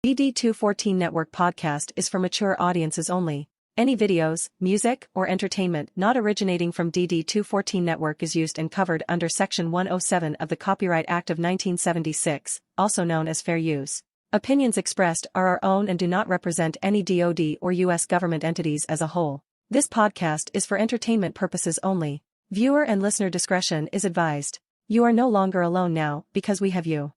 BD214 Network podcast is for mature audiences only. Any videos, music, or entertainment not originating from DD214 Network is used and covered under Section 107 of the Copyright Act of 1976, also known as fair use. Opinions expressed are our own and do not represent any DoD or U.S. government entities as a whole. This podcast is for entertainment purposes only. Viewer and listener discretion is advised. You are no longer alone now because we have you.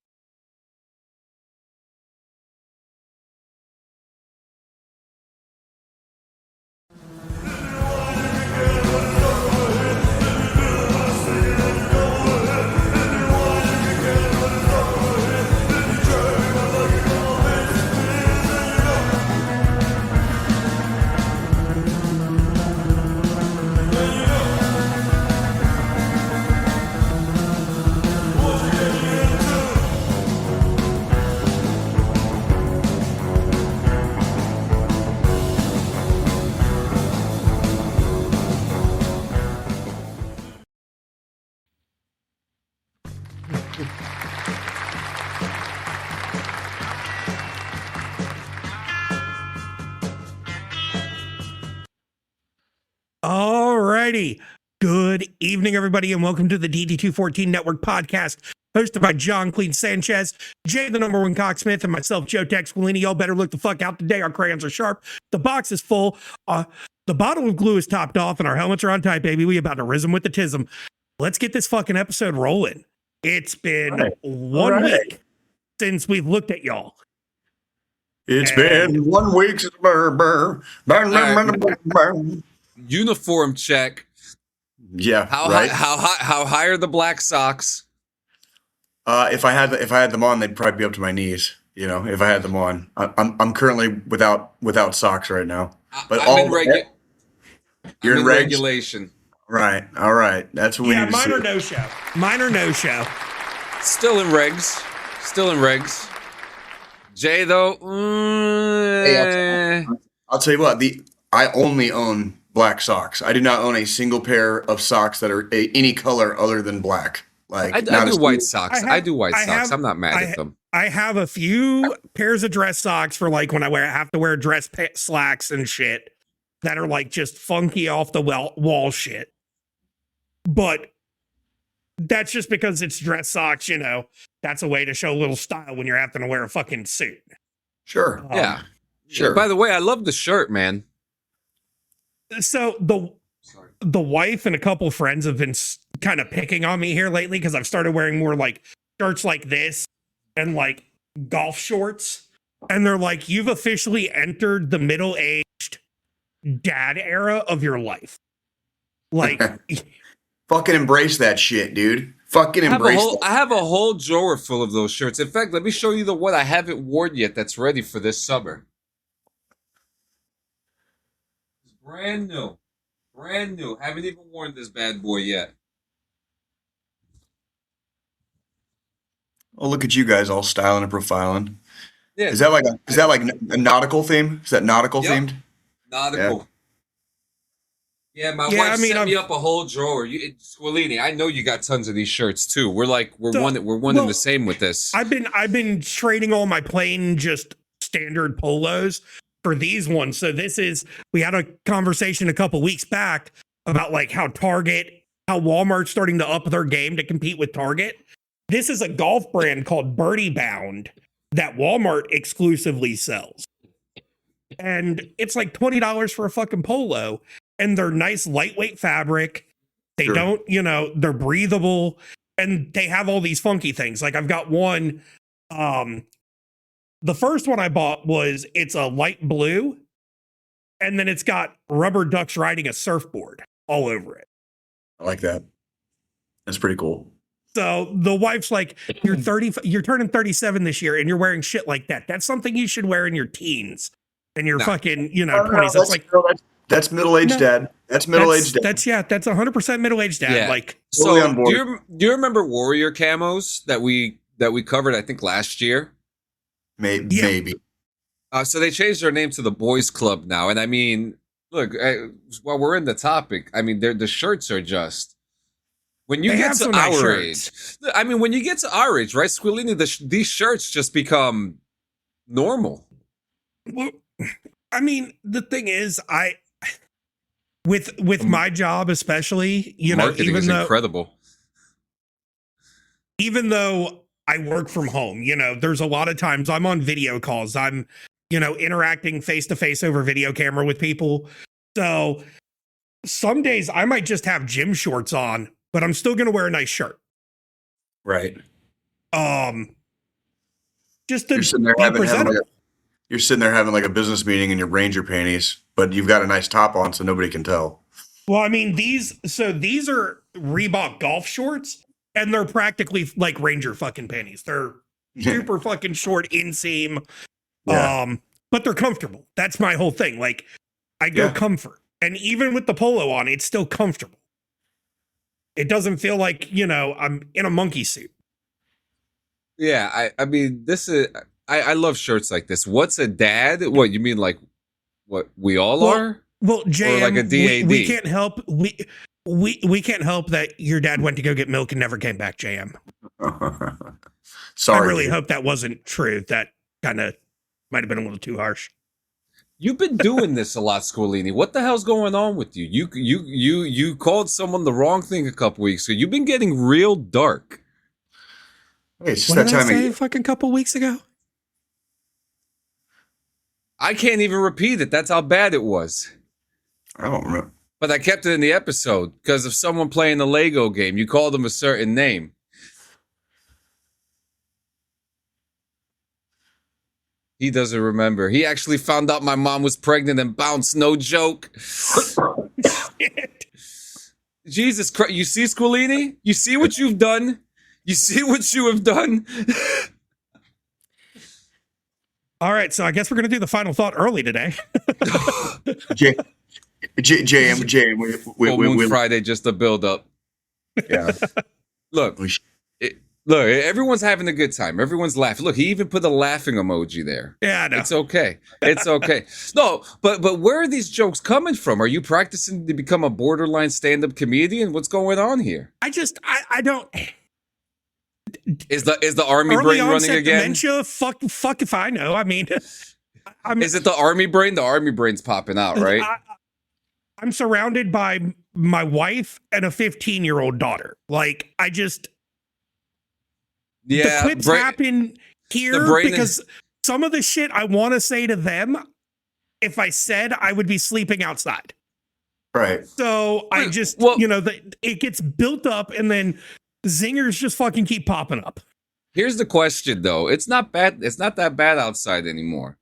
Alrighty. Good evening, everybody, and welcome to the DD214 Network podcast, hosted by John Clean Sanchez, Jay the number one cocksmith, and myself, Joe Tex Willini. Y'all better look the fuck out today. Our crayons are sharp. The box is full. The bottle of glue is topped off, and our helmets are on tight, baby. We about to rism with the tism. Let's get this fucking episode rolling. It's been one week since we've looked at y'all. It's been 1 week since uniform check. Yeah. How right? how high are the black socks? If I had them on, they'd probably be up to my knees. You know, if I had them on, I'm currently without socks right now. But I'm you're in regulation. Right. All right. That's what we need to mine see. or no show. Mine or no show. Still in regs. Jay though. Hey, I'll tell you what. I only own black socks. I do not own a single pair of socks that are any color other than black. Like I do white socks. I do white socks. I'm not mad at them. I have a few pairs of dress socks for like when I have to wear dress slacks and shit that are like just funky off the wall shit. But that's just because it's dress socks, you know. That's a way to show a little style when you're having to wear a fucking suit. Sure. Yeah. Sure. By the way, I love the shirt, man. So the wife and a couple friends have been kind of picking on me here lately because I've started wearing more like shirts like this and like golf shorts. And they're like, you've officially entered the middle-aged dad era of your life. Like, fucking embrace that shit, dude. Fucking embrace that. I have a whole drawer full of those shirts. In fact, let me show you the one I haven't worn yet that's ready for this summer. It's brand new. Brand new. Haven't even worn this bad boy yet. Oh, look at you guys all styling and profiling. Yeah. Is that like a nautical theme? Is that nautical themed? Nautical. Yeah, my wife set me up a whole drawer. Squillini, I know you got tons of these shirts too. We're one and the same with this. I've been trading all my plain just standard polos for these ones. So we had a conversation a couple weeks back about like how Walmart's starting to up their game to compete with Target. This is a golf brand called Birdie Bound that Walmart exclusively sells. And it's like $20 for a fucking polo. And they're nice, lightweight fabric. They don't, they're breathable. And they have all these funky things. Like I've got one, the first one I bought it's a light blue. And then it's got rubber ducks riding a surfboard all over it. I like that. That's pretty cool. So the wife's like, you're turning 37 this year and you're wearing shit like that. That's something you should wear in your teens and your fucking, 20s. That's like, that's middle-aged dad. That's middle-aged dad. That's 100% middle-aged dad. Yeah. Like, so do you remember Warrior camos that we covered, I think last year? Maybe. So they changed their name to the Boys Club now. And I mean, look, while we're in the topic, I mean, the shirts are just, when you get to our age, I mean, when you get to our age, right, Squillini, these shirts just become normal. Well, I mean, the thing is, with my job especially, Marketing is incredible. Even though I work from home, there's a lot of times I'm on video calls. I'm, interacting face to face over video camera with people. So some days I might just have gym shorts on, but I'm still going to wear a nice shirt. Right. Just to you're sitting there you're sitting there having like a business meeting in your Ranger panties, but you've got a nice top on so nobody can tell. Well, I mean, these are Reebok golf shorts, and they're practically like Ranger fucking panties. They're super fucking short inseam. Yeah. But they're comfortable. That's my whole thing. Like, I go comfort. And even with the polo on, it's still comfortable. It doesn't feel like, I'm in a monkey suit. Yeah, I mean, this is I love shirts like this. What's a dad? What you mean, like what we all are? Well, JM, or like a DAD. We can't help we can't help that your dad went to go get milk and never came back, JM. Sorry. I really hope that wasn't true. That kind of might have been a little too harsh. You've been doing this a lot, Squilini. What the hell's going on with you? You called someone the wrong thing a couple weeks ago. You've been getting real dark. Hey, it's just what that did time I say a fucking couple weeks ago? I can't even repeat it. That's how bad it was. I don't remember. But I kept it in the episode because of someone playing the Lego game. You called them a certain name. He doesn't remember. He actually found out my mom was pregnant and bounced. No joke. Jesus Christ. You see, Squilini? You see what you've done? You see what you have done? All right, so I guess we're going to do the final thought early today. JM, we Friday, just a build up. Yeah. Look, everyone's having a good time. Everyone's laughing. Look, he even put a laughing emoji there. Yeah, I know. It's okay. It's okay. No, but where are these jokes coming from? Are you practicing to become a borderline stand-up comedian? What's going on here? I don't. Is the army brain running again? Dementia? Fuck if I know. I mean, is it the army brain? The army brain's popping out, right? I'm surrounded by my wife and a 15-year-old daughter. Like, the clips happen here because some of the shit I want to say to them, if I said, I would be sleeping outside. Right. So it gets built up and then zingers just fucking keep popping up. Here's the question, though. It's not bad. It's not that bad outside anymore.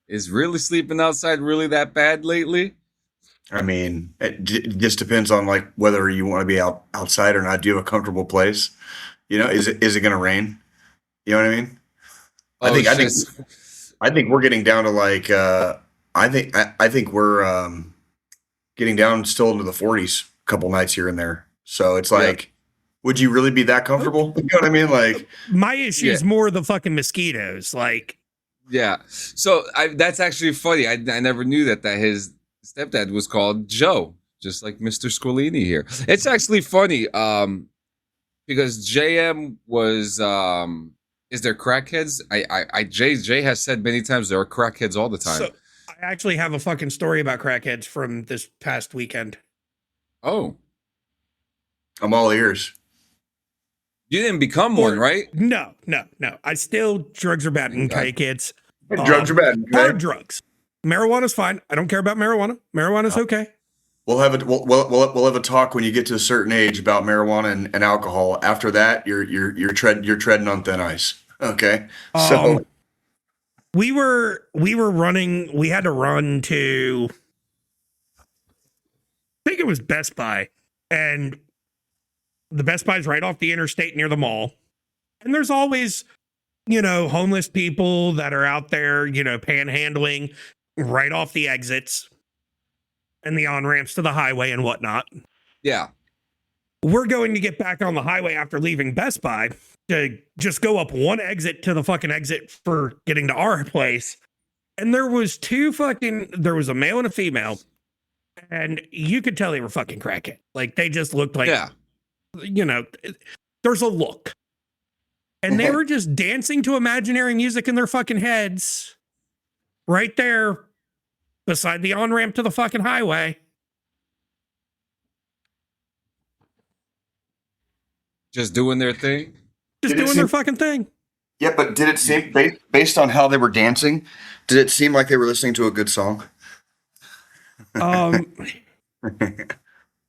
Is really sleeping outside really that bad lately? I mean, it just depends on like whether you want to be outside or not. Do you have a comfortable place? Is it going to rain? You know what I mean? I think we're getting down to like I think we're getting down still into the 40s a couple nights here and there. So it's like, would you really be that comfortable? You know what I mean? Like, my issue is more the fucking mosquitoes. Like, yeah. So that's actually funny. I never knew that his stepdad was called Joe, just like Mr. Squilini here. It's actually funny because JM was is there crackheads? Jay has said many times there are crackheads all the time. So I actually have a fucking story about crackheads from this past weekend. Oh. I'm all ears. You didn't become one, right? No. Drugs are bad. Okay, kids. Drugs are bad. Okay? Hard drugs. Marijuana's fine. I don't care about marijuana. Marijuana's okay. We'll have a talk when you get to a certain age about marijuana and alcohol. After that, you're treading on thin ice. Okay. So we were running. We had to run to, I think it was Best Buy, and the Best Buy's right off the interstate near the mall. And there's always, homeless people that are out there, panhandling right off the exits and the on-ramps to the highway and whatnot. Yeah. We're going to get back on the highway after leaving Best Buy to just go up one exit to the fucking exit for getting to our place. And there was there was a male and a female, and you could tell they were fucking crackhead. Like, they just looked like, there's a look. and they were just dancing to imaginary music in their fucking heads right there beside the on-ramp to the fucking highway. Just doing their thing. Just doing their fucking thing. Yeah, but did it seem, based on how they were dancing, did it seem like they were listening to a good song?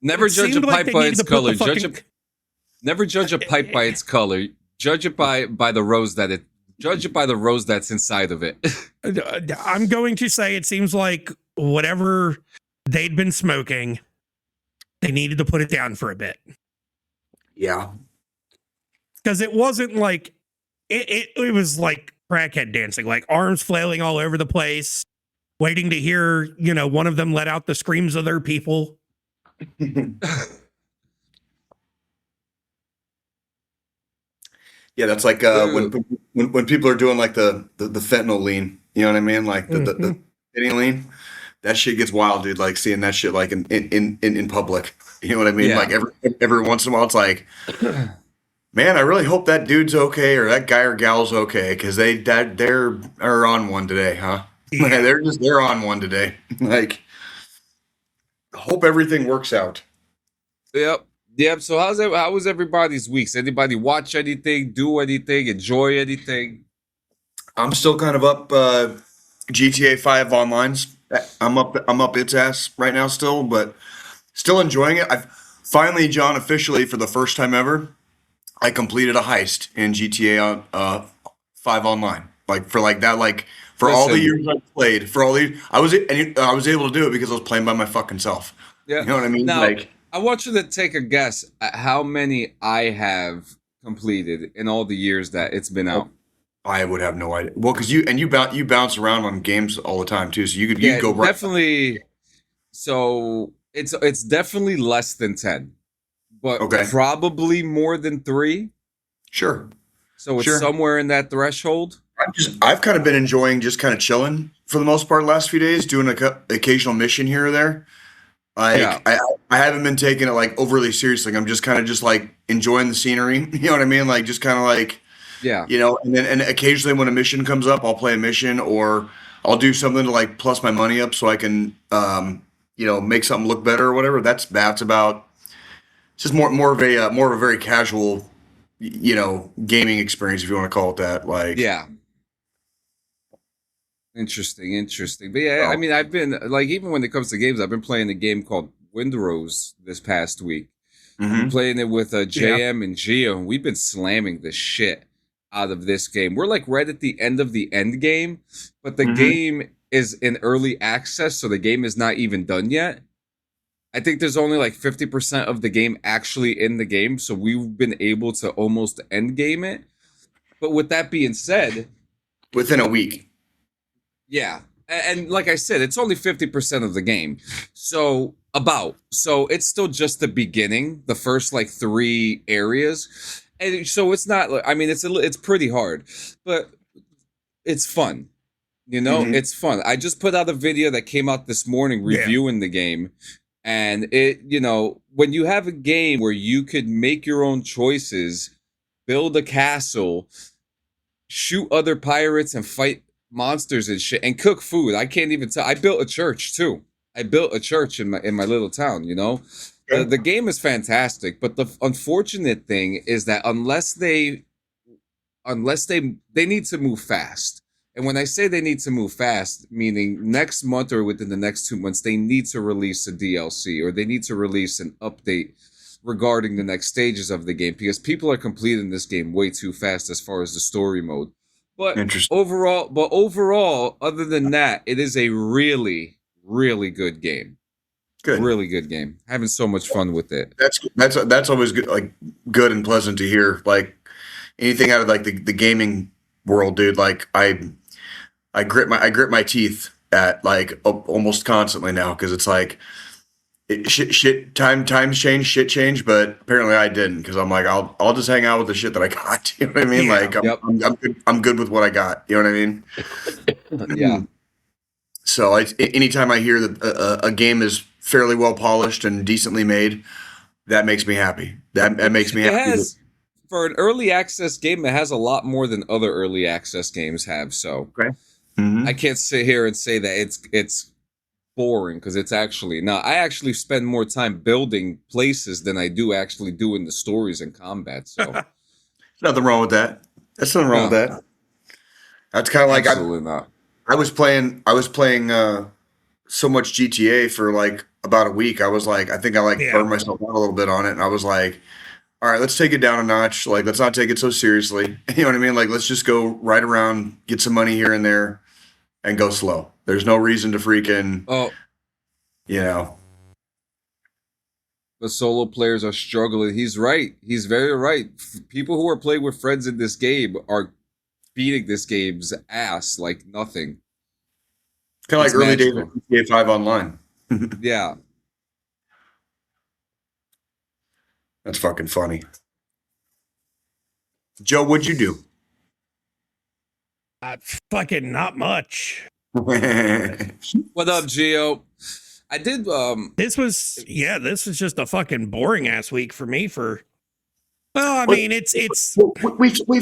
Never judge a pipe by its color. Never judge a pipe by its color. Judge it by the rose judge it by the rose that's inside of it. I'm going to say it seems like whatever they'd been smoking, they needed to put it down for a bit. Yeah. Because it wasn't like, it was like crackhead dancing, like arms flailing all over the place, waiting to hear, one of them let out the screams of their people. Yeah, that's like when people are doing like the fentanyl lean, you know what I mean? Like the fentanyl lean, that shit gets wild, dude. Like seeing that shit like in public, you know what I mean? Yeah. Like every once in a while, it's like, man, I really hope that dude's okay or that guy or gal's okay because they're on one today, huh? Yeah. they're on one today. Like, hope everything works out. Yep. So how was everybody's weeks? Anybody watch anything, do anything, enjoy anything? I'm still kind of up GTA 5 online's. I'm up its ass right now still, but still enjoying it. I've finally, John, officially for the first time ever, I completed a heist in GTA 5 online. Like for like that, like for all the years I played, I was able to do it because I was playing by my fucking self. Yeah. You know what I mean? Now, like, I want you to take a guess at how many I have completed in all the years that it's been out. I would have no idea. Well, because you bounce around on games all the time too, so you could go right. Definitely. So it's definitely less than 10, but probably more than 3. Sure. So it's somewhere in that threshold. I've kind of been enjoying just kind of chilling for the most part the last few days, doing an occasional mission here or there. Like I haven't been taking it like overly seriously. I'm just kind of just like enjoying the scenery. You know what I mean? Like just kind of like, and occasionally when a mission comes up, I'll play a mission or I'll do something to like plus my money up so I can, make something look better or whatever. That's about. It's just more of a very casual, gaming experience if you want to call it that. Like Interesting. But I mean, I've been like, even when it comes to games, I've been playing a game called Windrose this past week. I've been playing it with JM and Gio, and we've been slamming the shit out of this game. We're like right at the end of the end game, but the game is in early access, so the game is not even done yet. I think there's only like 50% of the game actually in the game, so we've been able to almost end game it. But with that being said, within a week. Yeah. And like I said, it's only 50% of the game. So it's still just the beginning, the first like 3 areas. And so it's not, I mean, it's pretty hard, but it's fun. It's fun. I just put out a video that came out this morning reviewing the game. And it, when you have a game where you could make your own choices, build a castle, shoot other pirates and fight monsters and shit, and cook food. I can't even tell. I built a church too. I built a church in my little town. The game is fantastic, but the unfortunate thing is that unless they need to move fast. And when I say they need to move fast, meaning next month or within the next 2 months, they need to release a DLC or they need to release an update regarding the next stages of the game, because people are completing this game way too fast as far as the story mode. But overall, other than that, it is a really, really good game. Good, really good game. Having so much fun with it. That's always good, like good and pleasant to hear. Like anything out of like the gaming world, dude. Like I grit my teeth at like almost constantly now because it's like times change, shit change, but apparently I didn't because I'm like I'll just hang out with the shit that I got. You know what I mean? Like I'm good with what I got. You know what I mean? Yeah. So anytime I hear that a game is fairly well polished and decently made, that makes me happy. That makes me happy. for an early access game, it has a lot more than other early access games have. So Okay. Mm-hmm. I can't sit here and say that it's boring, because it's actually not. I actually spend more time building places than I do actually doing the stories and combat. So Nothing wrong with that. There's nothing wrong with No. that. That's kind of like absolutely not. I was playing so much GTA for like about a week. I was like, I think I like Yeah. burned myself out a little bit on it, and I was like, all right, let's take it down a notch. Like, let's not take it so seriously. You know what I mean? Like, let's just go right around, get some money here and there, and go slow. There's no reason to freaking, Oh, you know. the solo players are struggling. He's right. He's very right. People who are playing with friends in this game are beating this game's ass like nothing. Kind of like It's early days magical. of GTA 5 Online. Yeah. That's fucking funny. Joe, what'd you do? Fucking not much. What up, Gio? I did. This was just a fucking boring ass week for me. Well, I Well, mean, it's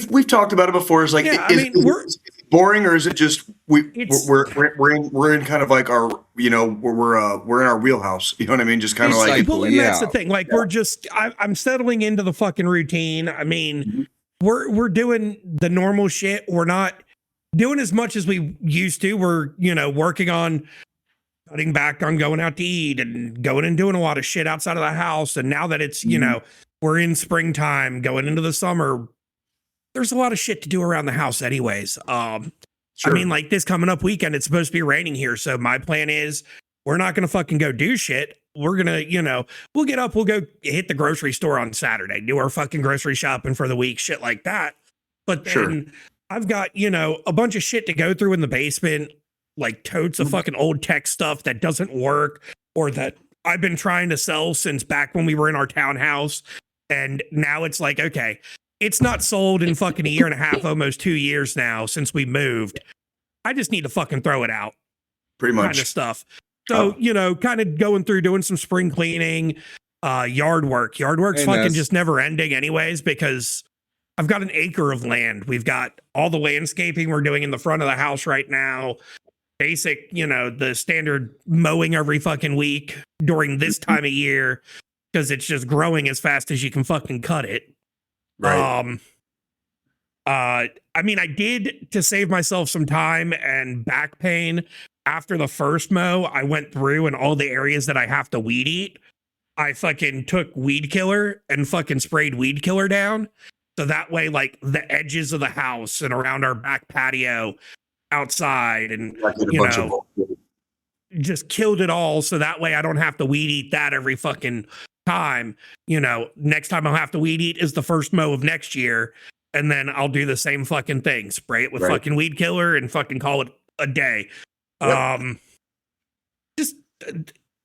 We've talked about it before. It's like, Yeah, I is, mean, is it boring, or is it just It's- we're in kind of like our, you know, we're in our wheelhouse. You know what I mean? Just kind of It's like, like- well, and that's the Yeah. thing. Like, we're just I'm settling into the fucking routine. I mean, we're doing the normal shit. We're not doing as much as we used to. We're, working on cutting back on going out to eat and going and doing a lot of shit outside of the house. And now that it's, we're in springtime, going into the summer, there's a lot of shit to do around the house anyways. sure. I mean, like this coming up weekend, it's supposed to be raining here. So my plan is we're not going to fucking go do shit. We're going to, we'll get up, we'll go hit the grocery store on Saturday, do our fucking grocery shopping for the week, shit like that. But then Sure. I've got, a bunch of shit to go through in the basement, like totes of fucking old tech stuff that doesn't work or that I've been trying to sell since back when we were in our townhouse. And now it's like, okay, it's not sold in fucking a year and a half, almost 2 years now since we moved. I just need to fucking throw it out, Pretty kind much. of stuff. So, kind of going through doing some spring cleaning, yard work. Yard work's Hey, fucking Ness. just never ending anyways, because I've got an acre of land. We've got all the landscaping we're doing in the front of the house right now. Basic, the standard mowing every fucking week during this time of year, because it's just growing as fast as you can fucking cut it. Right. I mean, I did, to save myself some time and back pain after the first mow, I went through and all the areas that I have to weed eat, I fucking took weed killer and fucking sprayed weed killer down. So that way, like the edges of the house and around our back patio outside and, Like a bunch of bullshit. just killed it all. So that way I don't have to weed eat that every fucking time. Next time I'll have to weed eat is the first mow of next year. And then I'll do the same fucking thing. Spray it with Right. fucking weed killer and fucking call it a day. Yep. Just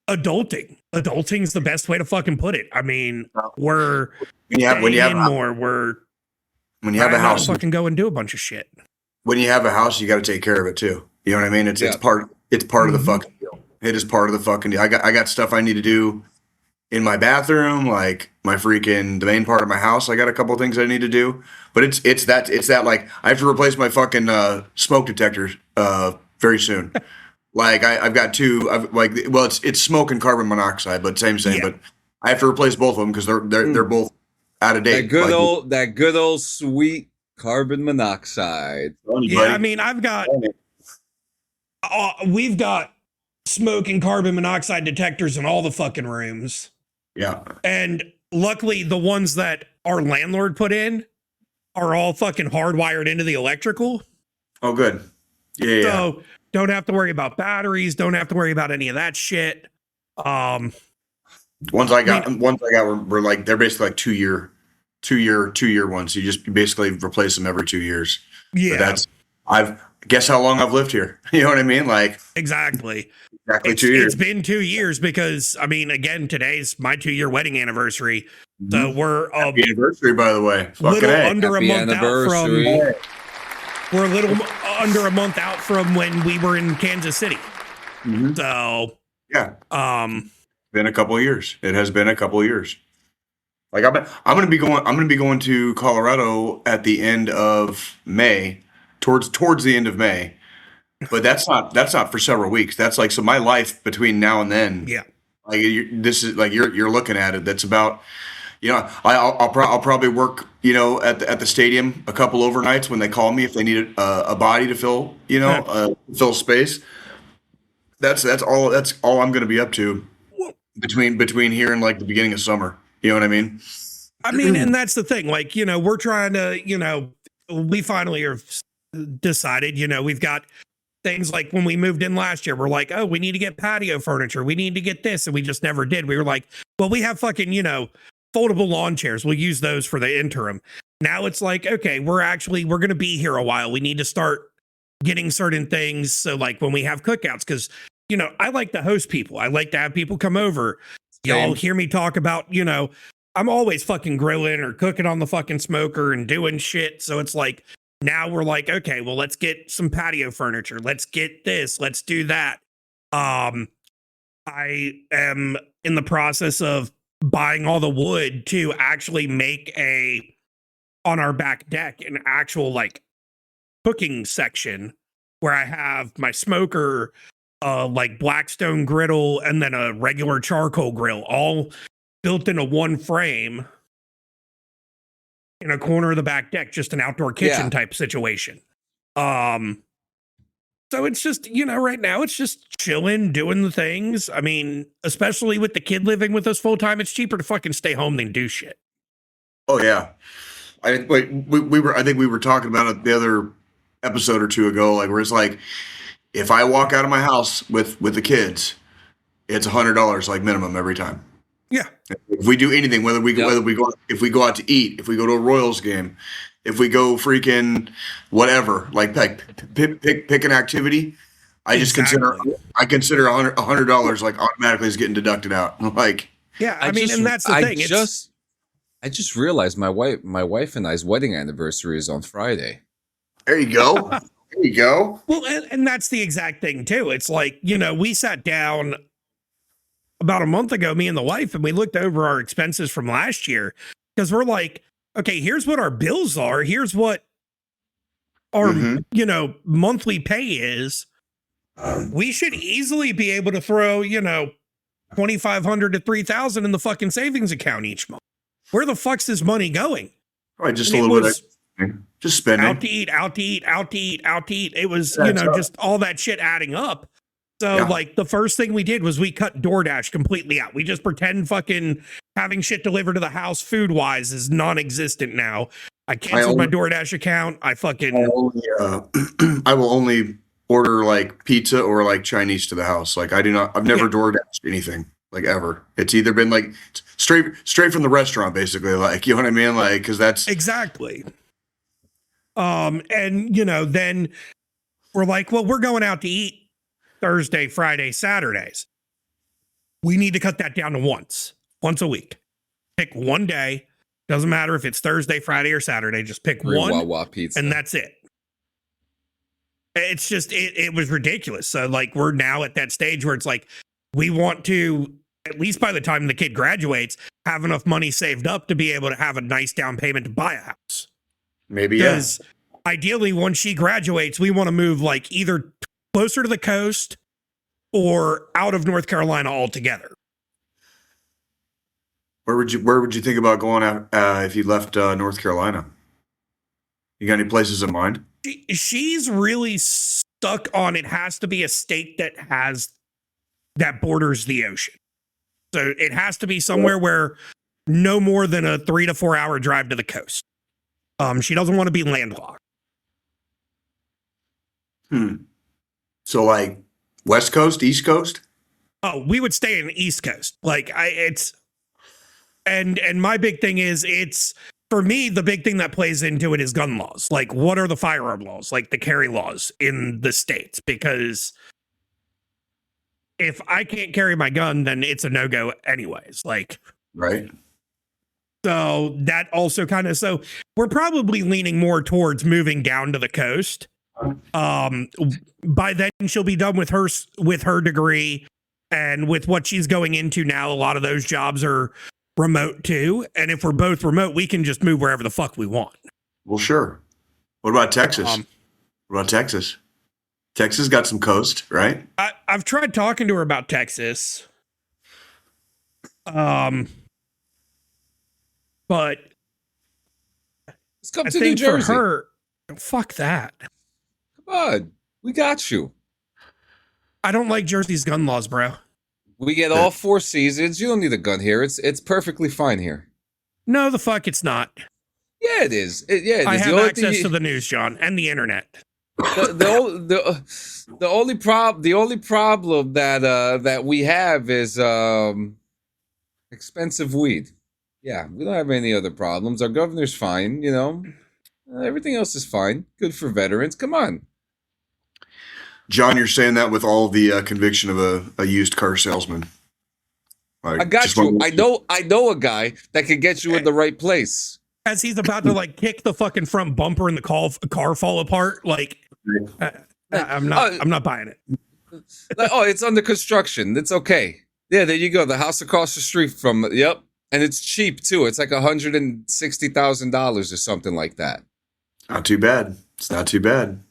adulting. Adulting's the best way to fucking put it. I mean, we're when you have more. We're when you have a trying not to house, fucking go and do a bunch of shit. when you have a house, you got to take care of it too. You know what I mean? It's Yeah. part of the Mhm. fucking deal. It is part of the fucking deal. I got stuff I need to do in my bathroom, like the main part of my house. I got a couple of things I need to do, but it's that like I have to replace my fucking smoke detectors very soon. Like I've got two. It's smoke and carbon monoxide, but same. Yeah. But I have to replace both of them because they're both out of date. That good old sweet carbon monoxide. Yeah, I mean, we've got smoke and carbon monoxide detectors in all the fucking rooms. Yeah. And luckily, the ones that our landlord put in are all fucking hardwired into the electrical. Oh, good. Yeah. So don't have to worry about batteries. Don't have to worry about any of that shit. Ones I got were like they're basically like 2 year ones. You just basically replace them every 2 years. Yeah, But guess how long I've lived here. You know what I mean? Like exactly. 2 years. It's been 2 years because, I mean, again, today's my 2-year wedding anniversary. So we're Happy anniversary, by the way. Fucking little A. under a Happy month anniversary. out from. We're a little under a month out from when we were in Kansas City. Mhm. So, Yeah. Been a couple of years. It has been a couple of years. Like I'm gonna be going to Colorado at the end of May, towards the end of May. But that's not for several weeks. That's like, so my life between now and then. Yeah. Like this is like you're looking at it. That's about, I'll probably work, at the stadium a couple overnights when they call me if they need a body to fill, fill space. That's all I'm going to be up to between here and like the beginning of summer. You know what I mean? I mean, and that's the thing. Like, we're trying to, we finally have decided, we've got things like when we moved in last year, we're like, oh, we need to get patio furniture. We need to get this. And we just never did. We were like, well, we have fucking, foldable lawn chairs. We'll use those for the interim. Now it's like, okay, we're going to be here a while. We need to start getting certain things. So like when we have cookouts, because, I like to host people. I like to have people come over. Y'all hear me talk about, I'm always fucking grilling or cooking on the fucking smoker and doing shit. So it's like, now we're like, okay, well, let's get some patio furniture. Let's get this. Let's do that. I am in the process of buying all the wood to actually make on our back deck, an actual like cooking section where I have my smoker, like Blackstone griddle, and then a regular charcoal grill, all built into one frame in a corner of the back deck, just an outdoor kitchen type situation. So it's just, right now it's just chilling, doing the things. I mean, especially with the kid living with us full time, it's cheaper to fucking stay home than do shit. Oh yeah. I think we were talking about it the other episode or two ago, like where it's like, if I walk out of my house with the kids, it's $100 like minimum every time. Yeah. If we do anything, if we go out to eat, if we go to a Royals game, if we go freaking whatever, like pick an activity, I consider $100 like automatically is getting deducted out. Like, yeah, I mean, and that's the thing. I just realized my wife and I's wedding anniversary is on Friday. There you go. There you go. Well, and that's the exact thing too. It's like, we sat down about a month ago, me and the wife, and we looked over our expenses from last year, because we're like, okay, here's what our bills are. Here's what our, monthly pay is. We should easily be able to throw, $2,500 to $3,000 in the fucking savings account each month. Where the fuck's this money going? Right, just a little bit. Just spending. Out to eat. It was, just all that shit adding up. So like the first thing we did was we cut DoorDash completely out. We just pretend fucking having shit delivered to the house food wise is non-existent now. I canceled my DoorDash account. I will only order like pizza or like Chinese to the house. Like I've never DoorDashed anything like ever. It's either been like straight from the restaurant, basically. Like, you know what I mean? Like, cause that's exactly. And then we're like, well, we're going out to eat Thursday, Friday, Saturdays. We need to cut that down to once a week. Pick one day. Doesn't matter if it's Thursday, Friday, or Saturday. Just pick one, Wawa pizza, and that's it. It's just, it was ridiculous. So like, we're now at that stage where it's like, we want to, at least by the time the kid graduates, have enough money saved up to be able to have a nice down payment to buy a house. Maybe, because ideally, once she graduates, we want to move like either closer to the coast or out of North Carolina altogether. Where would you think about going out if you left North Carolina? You got any places in mind? She's really stuck on, it has to be a state that borders the ocean. So it has to be somewhere where no more than a 3 to 4 hour drive to the coast. She doesn't want to be landlocked. So like West Coast, East Coast? Oh, we would stay in the East Coast. Like and my big thing is, it's, for me, the big thing that plays into it is gun laws. Like, what are the firearm laws, like the carry laws in the States? Because if I can't carry my gun, then it's a no-go anyways. Like, right. So that also so we're probably leaning more towards moving down to the coast. By then she'll be done with her degree, and with what she's going into now, a lot of those jobs are remote too. And if we're both remote, we can just move wherever the fuck we want. Well, sure. What about Texas? Um, What about Texas? Texas got some coast, right? I've tried talking to her about Texas. But Let's come I to New think for Jersey. her, fuck that. Come on, we got you. I don't like Jersey's gun laws, bro. We get all 4 seasons. You don't need a gun here. It's perfectly fine here. No, the fuck it's not. Yeah, it is. Yeah, it I is. have access to the news, John, and the internet. The only problem that we have is expensive weed. Yeah, we don't have any other problems. Our governor's fine, you know. Everything else is fine. Good for veterans. Come on. John, you're saying that with all the conviction of a used car salesman. I got you. I know a guy that can get you in the right place. As he's about to like kick the fucking front bumper and the car fall apart, like I'm not buying it. Like, oh, it's under construction. It's okay. Yeah, there you go. The house across the street from. Yep, and it's cheap too. It's like $160,000 or something like that. Not too bad. It's not too bad.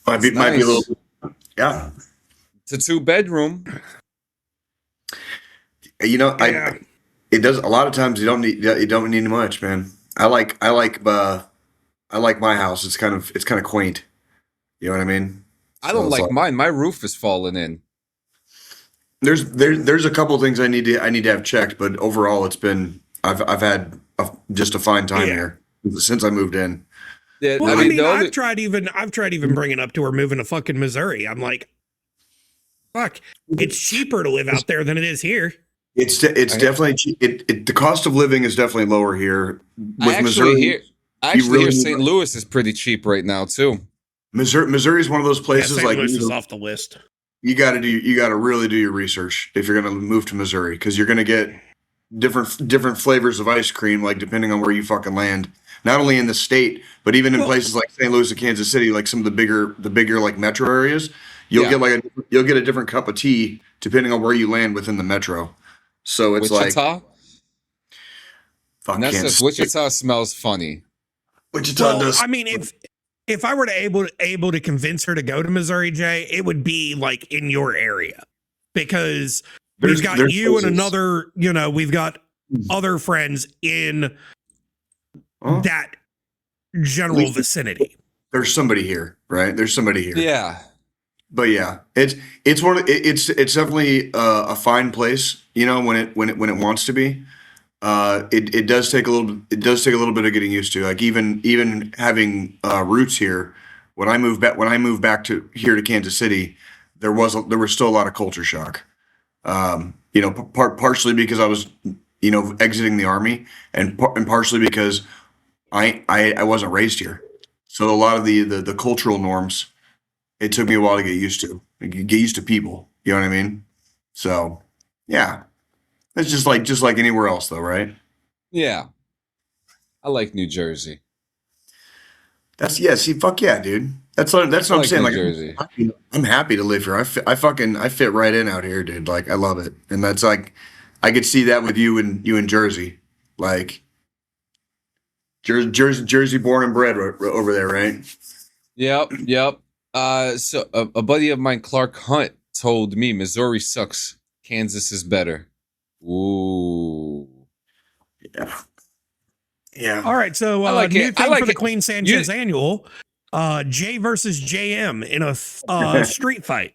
Might be a little. Yeah. It's a 2-bedroom. You know, it does a lot of times. You don't need much, man. I like my house. It's kind of quaint. You know what I mean? I don't like mine. My roof is falling in. There's a couple of things I need to have checked, but overall, I've had just a fine time here since I moved in. Yeah, well, I mean, I've tried even bringing up to her moving to fucking Missouri. I'm like, fuck, it's cheaper to live out there than it is here. It's definitely the cost of living is definitely lower here. With Missouri, I actually hear St. Louis is pretty cheap right now too. Missouri is one of those places St. like Louis is off the list. You got to really do your research if you're going to move to Missouri, because you're going to get different flavors of ice cream, like depending on where you fucking land. Not only in the state, but even in places like St. Louis and Kansas City, like some of the bigger like metro areas, you'll get a different cup of tea depending on where you land within the metro. So it's Wichita? Fuck, Wichita smells funny. Wichita does. I mean, if I were able to convince her to go to Missouri, Jay, it would be like in your area, because we've got you places. And another, we've got other friends in that general vicinity. There's somebody here, right? There's somebody here. Yeah. But yeah, it's definitely a fine place, when it wants to be. It does take a little bit of getting used to. Like even having roots here, when I moved back to Kansas City, there was still a lot of culture shock. Partially because I was exiting the Army, and partially because I wasn't raised here, so a lot of the cultural norms, it took me a while to get used to people. You know what I mean? So yeah. It's just like anywhere else, though, right? Yeah, I like New Jersey. See, fuck yeah, dude. That's what I'm saying. New Jersey. I'm happy to live here. I fit right in out here, dude. Like, I love it, and that's like, I could see that with you in Jersey, like Jersey born and bred over there, right? Yep. So a buddy of mine, Clark Hunt, told me Missouri sucks. Kansas is better. Ooh. Yeah. All right. So new thing for the Queen Sanchez annual, Jay versus JM in a street fight.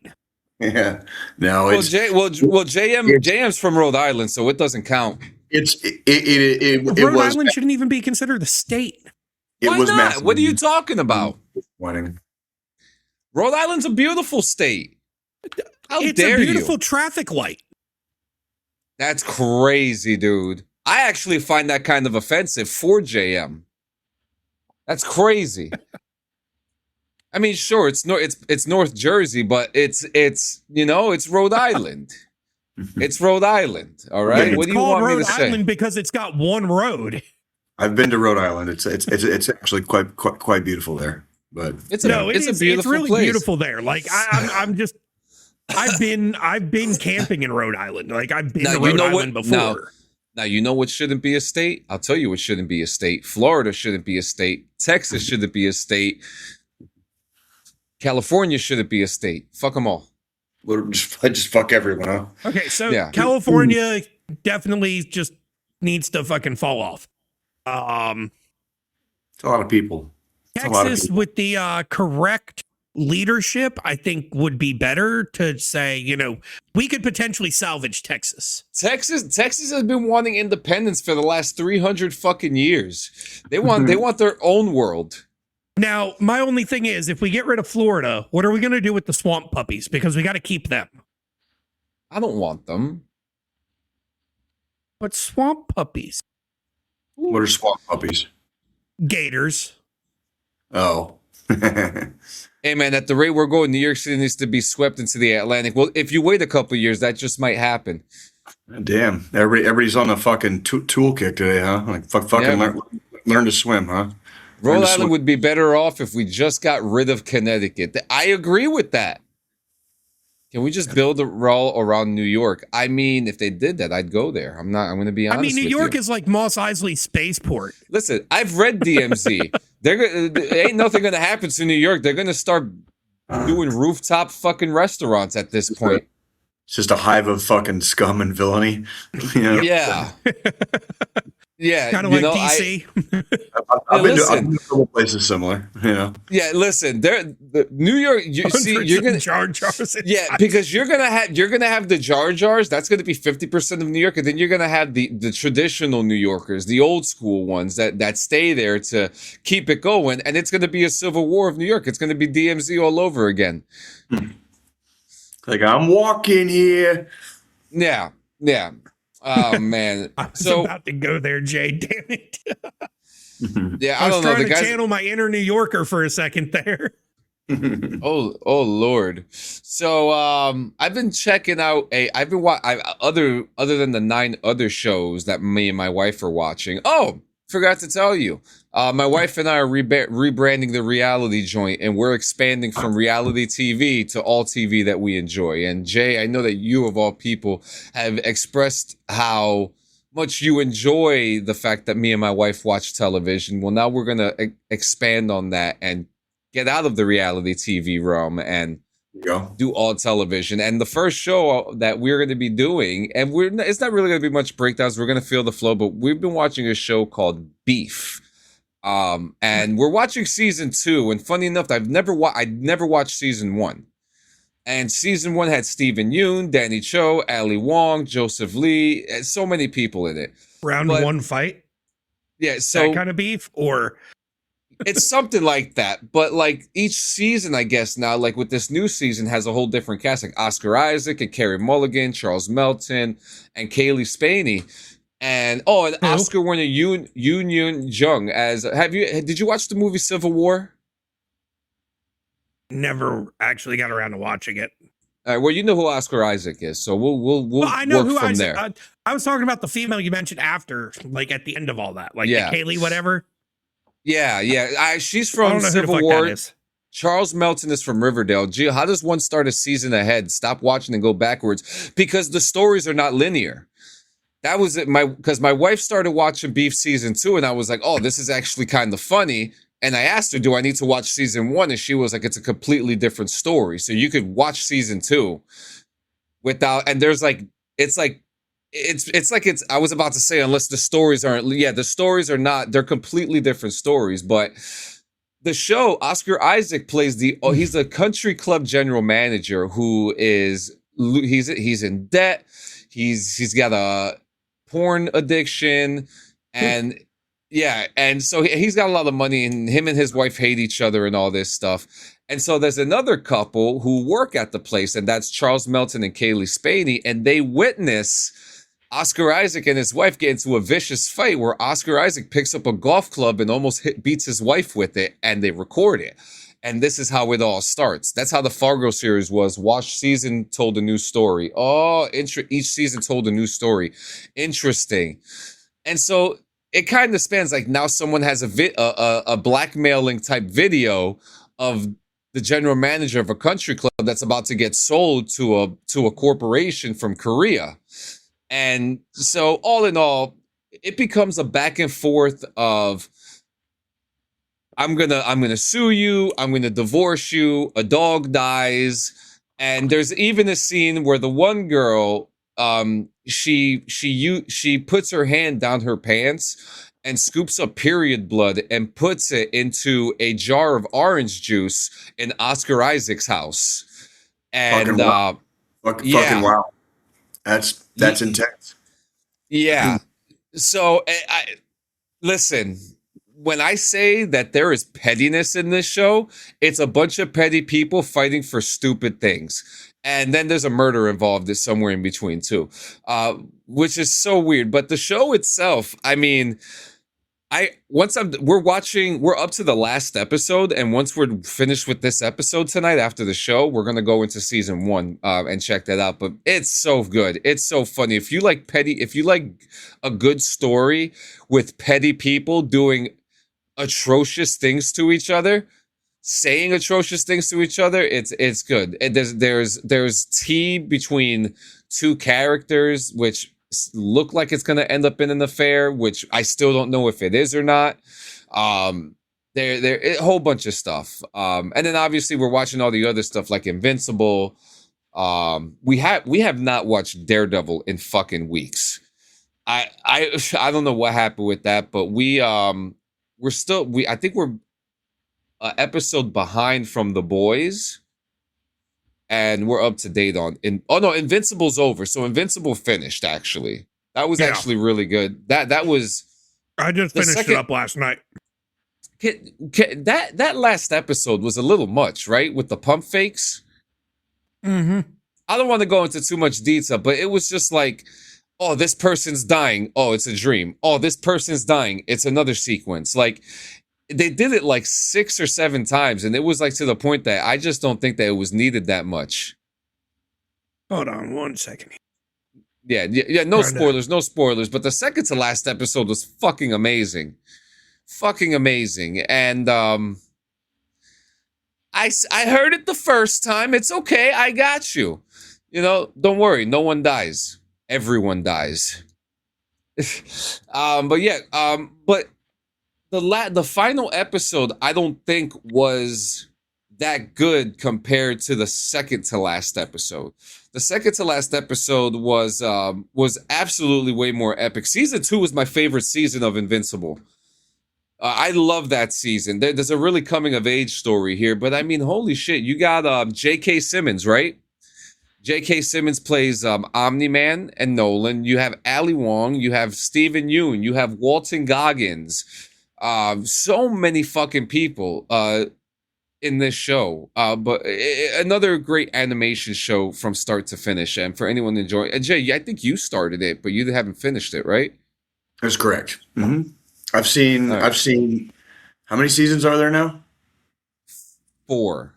Yeah. No, JM's from Rhode Island, so it doesn't count. Rhode Island shouldn't even be considered a state. Why not? Massive. What are you talking about? Winning. Rhode Island's a beautiful state. It's a beautiful traffic light. That's crazy, dude. I actually find that kind of offensive for JM. That's crazy. I mean, sure, it's North Jersey, but it's Rhode Island. It's Rhode Island, all right? What do you want me to say? It's called Rhode Island because it's got one road. I've been to Rhode Island. It's actually quite beautiful there. But it's a beautiful really place. Beautiful there. Like I'm just I've been camping in Rhode Island. Like I've been Now, to you Rhode know Island what? before. Now, you know what shouldn't be a state? I'll tell you what shouldn't be a state. Florida shouldn't be a state. Texas shouldn't be a state. California shouldn't be a state. Fuck them all. Just fuck everyone, huh? Okay, so Yeah. California definitely just needs to fucking fall off. It's a lot of people. Texas with the correct leadership, I think would be better to say, we could potentially salvage Texas. Texas has been wanting independence for the last 300 fucking years. They want their own world. Now, my only thing is, if we get rid of Florida, what are we going to do with the swamp puppies? Because we got to keep them. I don't want them. But swamp puppies? What are swamp puppies? Gators. Oh. Hey man, at the rate we're going, New York City needs to be swept into the Atlantic. Well, if you wait a couple of years, that just might happen. Damn. Everybody's on a fucking tool kick today, huh? Like fucking learn to swim, huh? Rhode Island would be better off if we just got rid of Connecticut. I agree with that. Can we just build a roll around New York? I mean, if they did that, I'd go there. I'm going to be honest. I mean, New York you. is like Mos Eisley Spaceport. Listen, I've read DMZ. Ain't nothing going to happen to New York. They're going to start doing rooftop fucking restaurants at this point. It's just a hive of fucking scum and villainy. Yeah. Yeah, kind of like DC. I've been to a couple places similar. Yeah, listen, New York. You're gonna Jar Jars. Because you're gonna have the Jar Jars. That's gonna be 50% of New York, and then you're gonna have the traditional New Yorkers, the old school ones that stay there to keep it going, and it's gonna be a civil war of New York. It's gonna be DMZ all over again. Like I'm walking here. Yeah. Oh man! I was about to go there, Jay. Damn it! Yeah, I was don't know. trying The to guys channel my inner New Yorker for a second there. oh Lord! So I've been checking out other than the 9 other shows that me and my wife are watching. Oh, forgot to tell you. My wife and I are rebranding the reality joint, and we're expanding from reality TV to all TV that we enjoy. And Jay, I know that you, of all people, have expressed how much you enjoy the fact that me and my wife watch television. Well, now we're going to expand on that and get out of the reality TV realm and do all television. And the first show that we're going to be doing, and it's not really going to be much breakdowns. We're going to feel the flow, but we've been watching a show called Beef. And we're watching season 2, and funny enough, I'd never watched season 1. And season 1 had Stephen Yeun, Danny Cho, Ali Wong, Joseph Lee, and so many people in it. Round 1 fight. Yeah, so that kind of beef, or it's something like that. But like each season, I guess now, like with this new season, has a whole different cast, like Oscar Isaac and Carey Mulligan, Charles Melton, and Kaylee Spaney. And Oscar winner Yoon Jung did you watch the movie Civil War? Never actually got around to watching it. All right, well, you know who Oscar Isaac is, so we'll I know work who from Isaac, there. I was talking about the female you mentioned after, like at the end of all that, like Yeah. the Kaylee whatever. Yeah. She's I from don't know Civil who the fuck War. that is. Charles Melton is from Riverdale. Gee, how does one start a season ahead, stop watching and go backwards? Because the stories are not linear. That was it. Because my wife started watching Beef season 2, and I was like, oh, this is actually kind of funny. And I asked her, do I need to watch season 1? And she was like, it's a completely different story. So you could watch season 2 without, and there's like, I was about to say, unless the stories aren't, the stories are not, they're completely different stories. But the show, Oscar Isaac plays he's a country club general manager who is, he's in debt. He's got a porn addiction, and so he's got a lot of money, and him and his wife hate each other and all this stuff. And so there's another couple who work at the place, and that's Charles Melton and Kaylee Spaney, and they witness Oscar Isaac and his wife get into a vicious fight where Oscar Isaac picks up a golf club and almost beats his wife with it, and they record it. And this is how it all starts. That's how the Fargo series was. Watch season, told a new story. Each season told a new story. Interesting. And so it kind of spans, like now someone has a blackmailing type video of the general manager of a country club that's about to get sold to a corporation from Korea. And so all in all, it becomes a back and forth of I'm gonna sue you, I'm gonna divorce you, a dog dies, and there's even a scene where the one girl she puts her hand down her pants and scoops up period blood and puts it into a jar of orange juice in Oscar Isaac's house. And fucking wow. Fucking wow. That's intense. Yeah. So I listen, when I say that there is pettiness in this show, it's a bunch of petty people fighting for stupid things. And then there's a murder involved somewhere in between too, which is so weird. But the show itself, I mean, we're up to the last episode, and once we're finished with this episode tonight after the show, we're gonna go into season 1 and check that out. But it's so good, it's so funny. If you like a good story with petty people doing atrocious things to each other, saying atrocious things to each other, it's good. There's tea between two characters which look like it's going to end up in an affair, which I still don't know if it is or not. There a whole bunch of stuff. And then obviously we're watching all the other stuff like Invincible. We have not watched Daredevil in fucking weeks. I don't know what happened with that, but I think we're an episode behind from The Boys, and we're up to date on Invincible's over. So Invincible finished, actually. That was actually really good. That was I just finished it up last night. That last episode was a little much, right? With the pump fakes. Mm-hmm. I don't want to go into too much detail, but it was just like, oh, this person's dying. Oh, it's a dream. Oh, this person's dying. It's another sequence. Like, they did it like 6 or 7 times, and it was like to the point that I just don't think that it was needed that much. Hold on 1 second. Yeah. No spoilers. But the second to last episode was fucking amazing. And I heard it the first time. It's okay. I got you. Don't worry. No one dies. Everyone dies. But the final episode, I don't think was that good compared to the second to last episode. The second to last episode was absolutely way more epic. Season 2 was my favorite season of Invincible. I love that season. There's a really coming of age story here, but I mean, holy shit, you got J.K. Simmons, right? J.K. Simmons plays Omni-Man and Nolan. You have Ali Wong. You have Stephen Yeun. You have Walton Goggins. So many fucking people in this show. But another great animation show from start to finish. And for anyone enjoying, Jay, I think you started it, but you haven't finished it, right? That's correct. Mm-hmm. I've seen. How many seasons are there now? 4.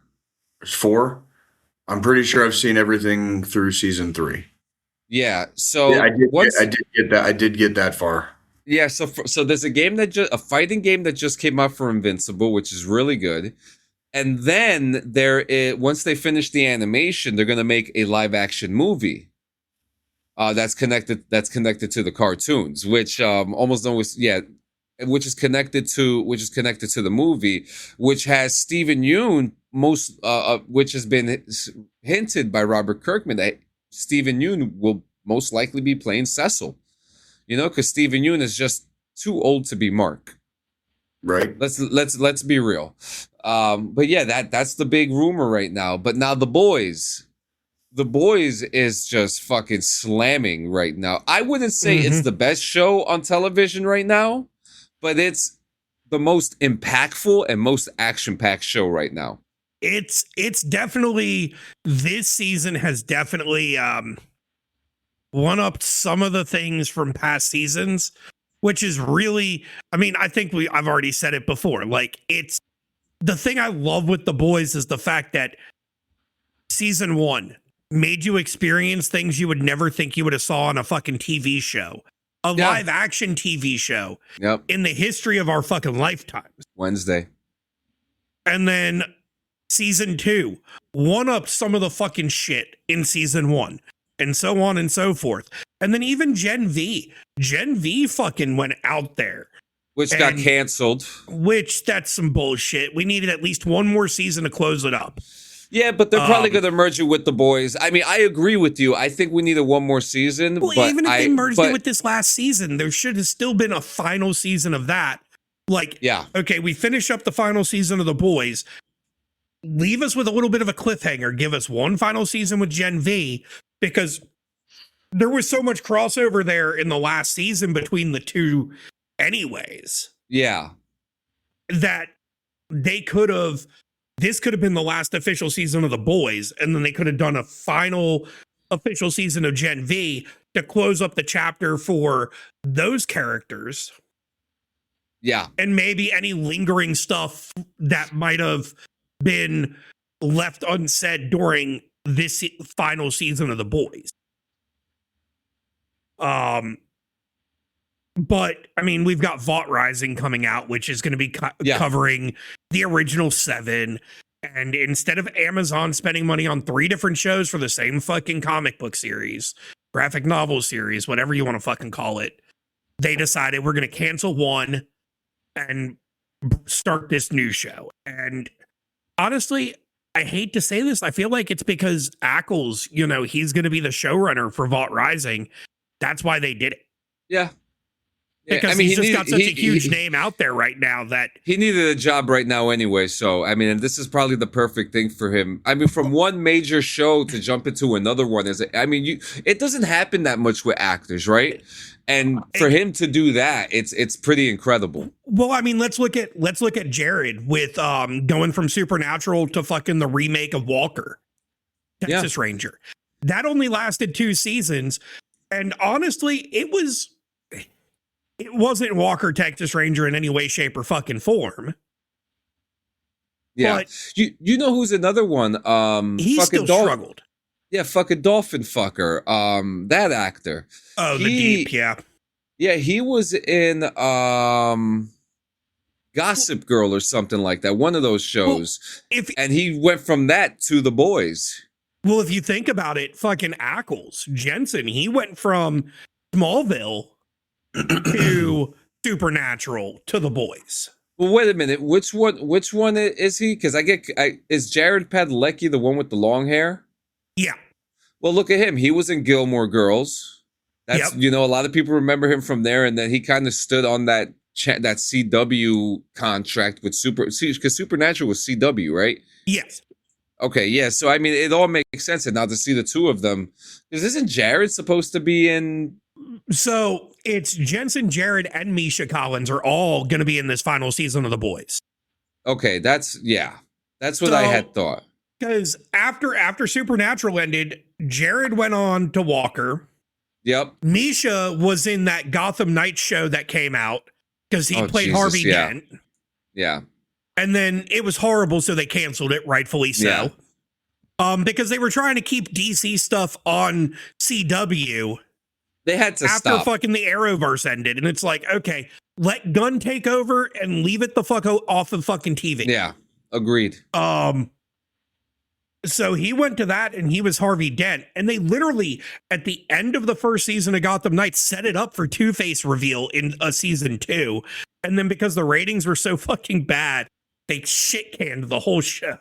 There's 4. I'm pretty sure I've seen everything through season 3. Yeah. So I did get that far. Yeah. So there's a fighting game that just came out for Invincible, which is really good. And then once they finish the animation, they're going to make a live action movie. That's connected to the cartoons, which almost always, which is connected to the movie, which has Stephen Yeun which has been hinted by Robert Kirkman that Stephen Yeun will most likely be playing Cecil, because Stephen Yeun is just too old to be Mark. Right. Let's be real. But yeah, that's the big rumor right now. But now The Boys is just fucking slamming right now. I wouldn't say it's the best show on television right now, but it's the most impactful and most action-packed show right now. It's definitely, this season has definitely one-upped some of the things from past seasons, which is really, I mean, I think I've already said it before. Like, it's the thing I love with The Boys is the fact that season 1 made you experience things you would never think you would have saw on a fucking TV show. Live action TV show in the history of our fucking lifetimes. Wednesday. And then season 2 one up some of the fucking shit in season 1, and so on and so forth. And then even Gen V fucking went out there, which got canceled. Which that's some bullshit. We needed at least one more season to close it up. Yeah, but they're probably going to merge it with The Boys. I mean, I agree with you. I think we needed one more season. Well, but even if they merged it with this last season, there should have still been a final season of that. Like, yeah, okay, we finish up the final season of The Boys. Leave us with a little bit of a cliffhanger. Give us one final season with Gen V, because there was so much crossover there in the last season between the two anyways. Yeah. That they could have, this could have been the last official season of The Boys, and then they could have done a final official season of Gen V to close up the chapter for those characters. Yeah. And maybe any lingering stuff that might have been left unsaid during this final season of The Boys. But I mean, we've got Vought Rising coming out, which is going to be covering the original 7. And instead of Amazon spending money on 3 different shows for the same fucking comic book series, graphic novel series, whatever you want to fucking call it, they decided we're going to cancel one and start this new show. And honestly, I hate to say this, I feel like it's because Ackles, you know, he's going to be the showrunner for Vought Rising. That's why they did it. Yeah. Because he's just got such a huge name out there right now that he needed a job right now anyway. So, I mean, and this is probably the perfect thing for him. I mean, from one major show to jump into another one it doesn't happen that much with actors, right? And for him to do that, it's pretty incredible. Well, I mean, let's look at Jared with going from Supernatural to fucking the remake of Walker, Texas Ranger. That only lasted 2 seasons, and honestly, it wasn't Walker Texas Ranger in any way, shape, or fucking form. Yeah, but you know who's another one? He still struggled. Yeah, fucking Dolphin fucker. That actor. Oh, the Deep, yeah. Yeah, he was in Gossip Girl or something like that. One of those shows. And he went from that to The Boys. Well, if you think about it, fucking Ackles, Jensen, he went from Smallville to Supernatural to The Boys. Well, wait a minute. Which one is he? Because is Jared Padalecki the one with the long hair? Yeah. Well, look at him. He was in Gilmore Girls. That's a lot of people remember him from there, and then he kind of stood on that CW contract with because Supernatural was CW, right? Yes. Okay, yeah. So I mean, it all makes sense, and now to see the two of them, because isn't Jared supposed to be in? So it's Jensen, Jared, and Misha Collins are all going to be in this final season of The Boys. Okay, that's what I had thought. Because after Supernatural ended, Jared went on to Walker. Yep. Misha was in that Gotham Knights show that came out because he played Harvey Dent. Yeah. And then it was horrible, so they canceled it, rightfully so. Yeah. Because they were trying to keep DC stuff on CW. They had to after stop. Fucking the Arrowverse ended. And it's like, okay, let Gunn take over and leave it the fuck off of fucking TV. Yeah, agreed. So he went to that and he was Harvey Dent. And they literally, at the end of the first season of Gotham Knights, set it up for Two-Face reveal in season 2. And then because the ratings were so fucking bad, they shit-canned the whole show.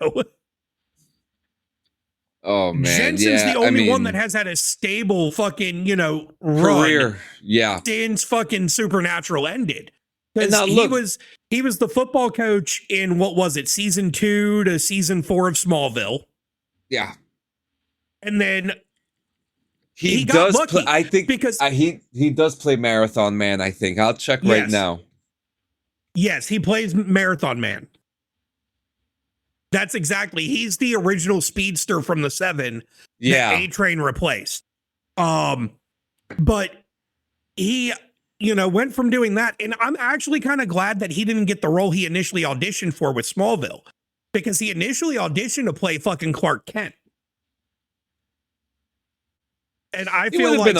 Oh, man. Jensen's the only one that has had a stable fucking, career. Run since fucking Supernatural ended. Because he was the football coach in, what was it, season 2 to season 4 of Smallville. Yeah. And then he does play, I think, because he does play Marathon Man, I think. I'll check right now. Yes, he plays Marathon Man. That's exactly. He's the original speedster from the 7 that A-Train replaced. But he, went from doing that. And I'm actually kind of glad that he didn't get the role he initially auditioned for with Smallville. Because he initially auditioned to play fucking Clark Kent. And I feel like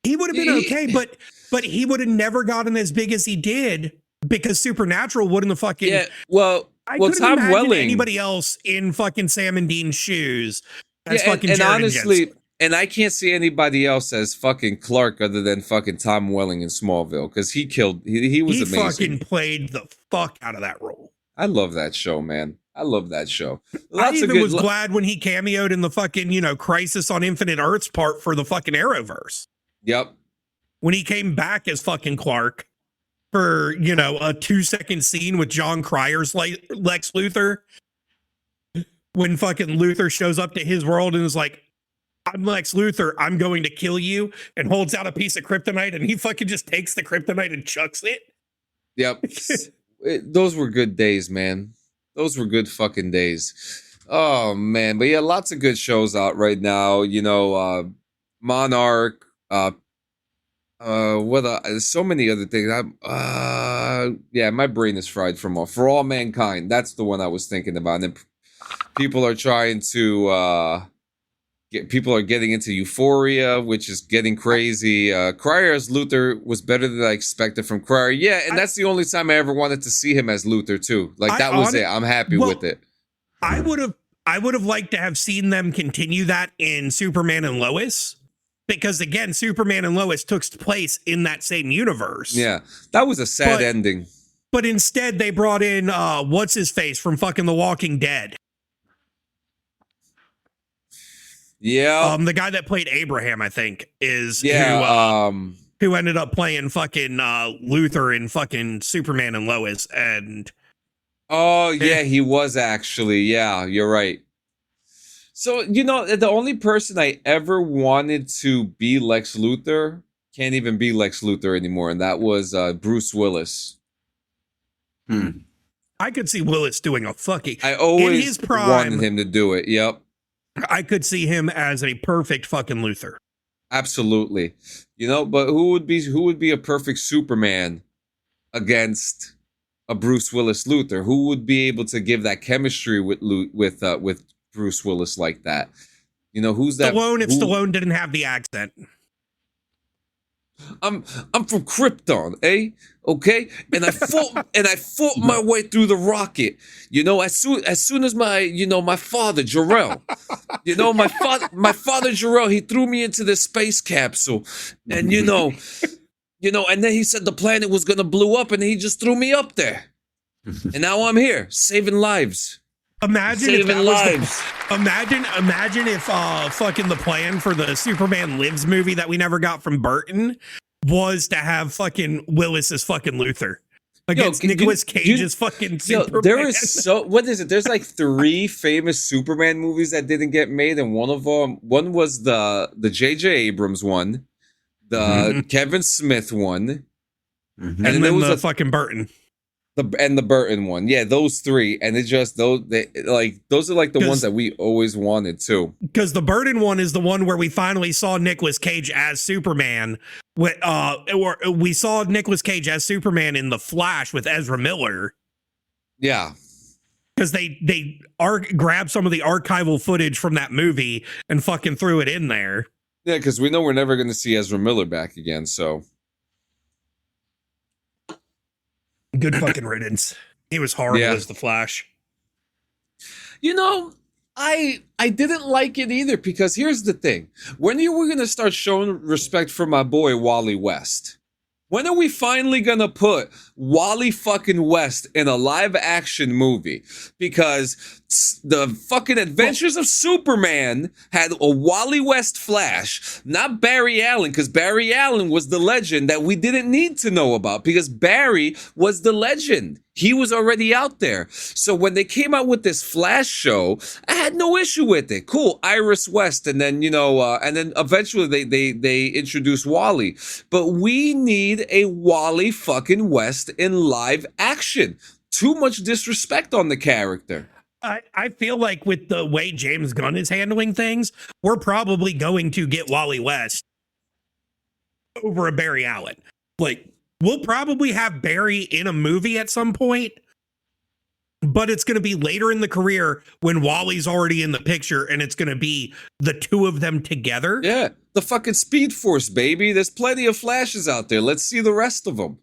he would have been okay, but he would have never gotten as big as he did because Supernatural wouldn't have fucking I Well, couldn't Tom imagine Welling. anybody else in fucking Sam and Dean's shoes as Yeah, fucking and Jared honestly, Jensen. and I can't see anybody else as fucking Clark other than fucking Tom Welling in Smallville because he killed. He was amazing. Fucking played the fuck out of that role. I love that show, man. I love that show. I even was glad when he cameoed in the fucking, Crisis on Infinite Earths part for the fucking Arrowverse. Yep. When he came back as fucking Clark for, a 2-second scene with John Cryer's Lex Luthor. When fucking Luthor shows up to his world and is like, I'm Lex Luthor, I'm going to kill you, and holds out a piece of kryptonite, and he fucking just takes the kryptonite and chucks it. Yep. Those were good days, man. Those were good fucking days. Oh, man. But yeah, lots of good shows out right now. Monarch, there's so many other things. Yeah, my brain is fried from all. For All Mankind, that's the one I was thinking about. And people are trying to people are getting into Euphoria, which is getting crazy. Cryer as Luthor was better than I expected from Cryer. Yeah, and that's the only time I ever wanted to see him as Luthor too. Like that was it. I'm happy with it. I would have liked to have seen them continue that in Superman and Lois. Because again, Superman and Lois took place in that same universe. Yeah, that was a sad ending. But instead, they brought in what's his face from fucking The Walking Dead. Yeah, the guy that played Abraham, I think, is who ended up playing fucking Luthor in fucking Superman and Lois. And he was actually. Yeah, you're right. So, the only person I ever wanted to be Lex Luthor can't even be Lex Luthor anymore, and that was Bruce Willis. I could see Willis doing a fucking... I always in his prime, wanted him to do it, yep. I could see him as a perfect fucking Luthor. Absolutely. But who would be a perfect Superman against a Bruce Willis Luthor? Who would be able to give that chemistry with Bruce Willis like that? Who's that? Stallone, if Stallone didn't have the accent. I'm from Krypton, eh? Okay, and I fought my way through the rocket. As soon as my father Jor-El, my father Jor-El, he threw me into this space capsule, and and then he said the planet was gonna blow up, and he just threw me up there, and now I'm here saving lives. Imagine if fucking the plan for the Superman Lives movie that we never got from Burton was to have fucking Willis as fucking Luthor against Nicolas Cage's fucking Superman. There is what is it? There's like 3 famous Superman movies that didn't get made, and one was the J.J. Abrams one, the Kevin Smith one, and then there was the fucking Burton. The Burton one, yeah, those 3, and those are like the ones that we always wanted too. Because the Burton one is the one where we finally saw Nicolas Cage as Superman. We saw Nicolas Cage as Superman in The Flash with Ezra Miller. Yeah, because they grabbed some of the archival footage from that movie and fucking threw it in there. Yeah, because we know we're never going to see Ezra Miller back again, so. Good fucking riddance. He was horrible as the Flash. I didn't like it either, because here's the thing. When are we going to start showing respect for my boy Wally West? When are we finally going to put Wally fucking West in a live action movie? Because the fucking Adventures of Superman had a Wally West Flash, not Barry Allen, because Barry Allen was the legend that we didn't need to know about, because Barry was the legend. He was already out there. So when they came out with this Flash show, I had no issue with it. Cool, Iris West, and then and then eventually they introduced Wally. But we need a Wally fucking West in live action. Too much disrespect on the character. I feel like with the way James Gunn is handling things, we're probably going to get Wally West over a Barry Allen. Like, we'll probably have Barry in a movie at some point, but it's going to be later in the career when Wally's already in the picture, and it's going to be the two of them together. Yeah, the fucking Speed Force, baby. There's plenty of Flashes out there. Let's see the rest of them.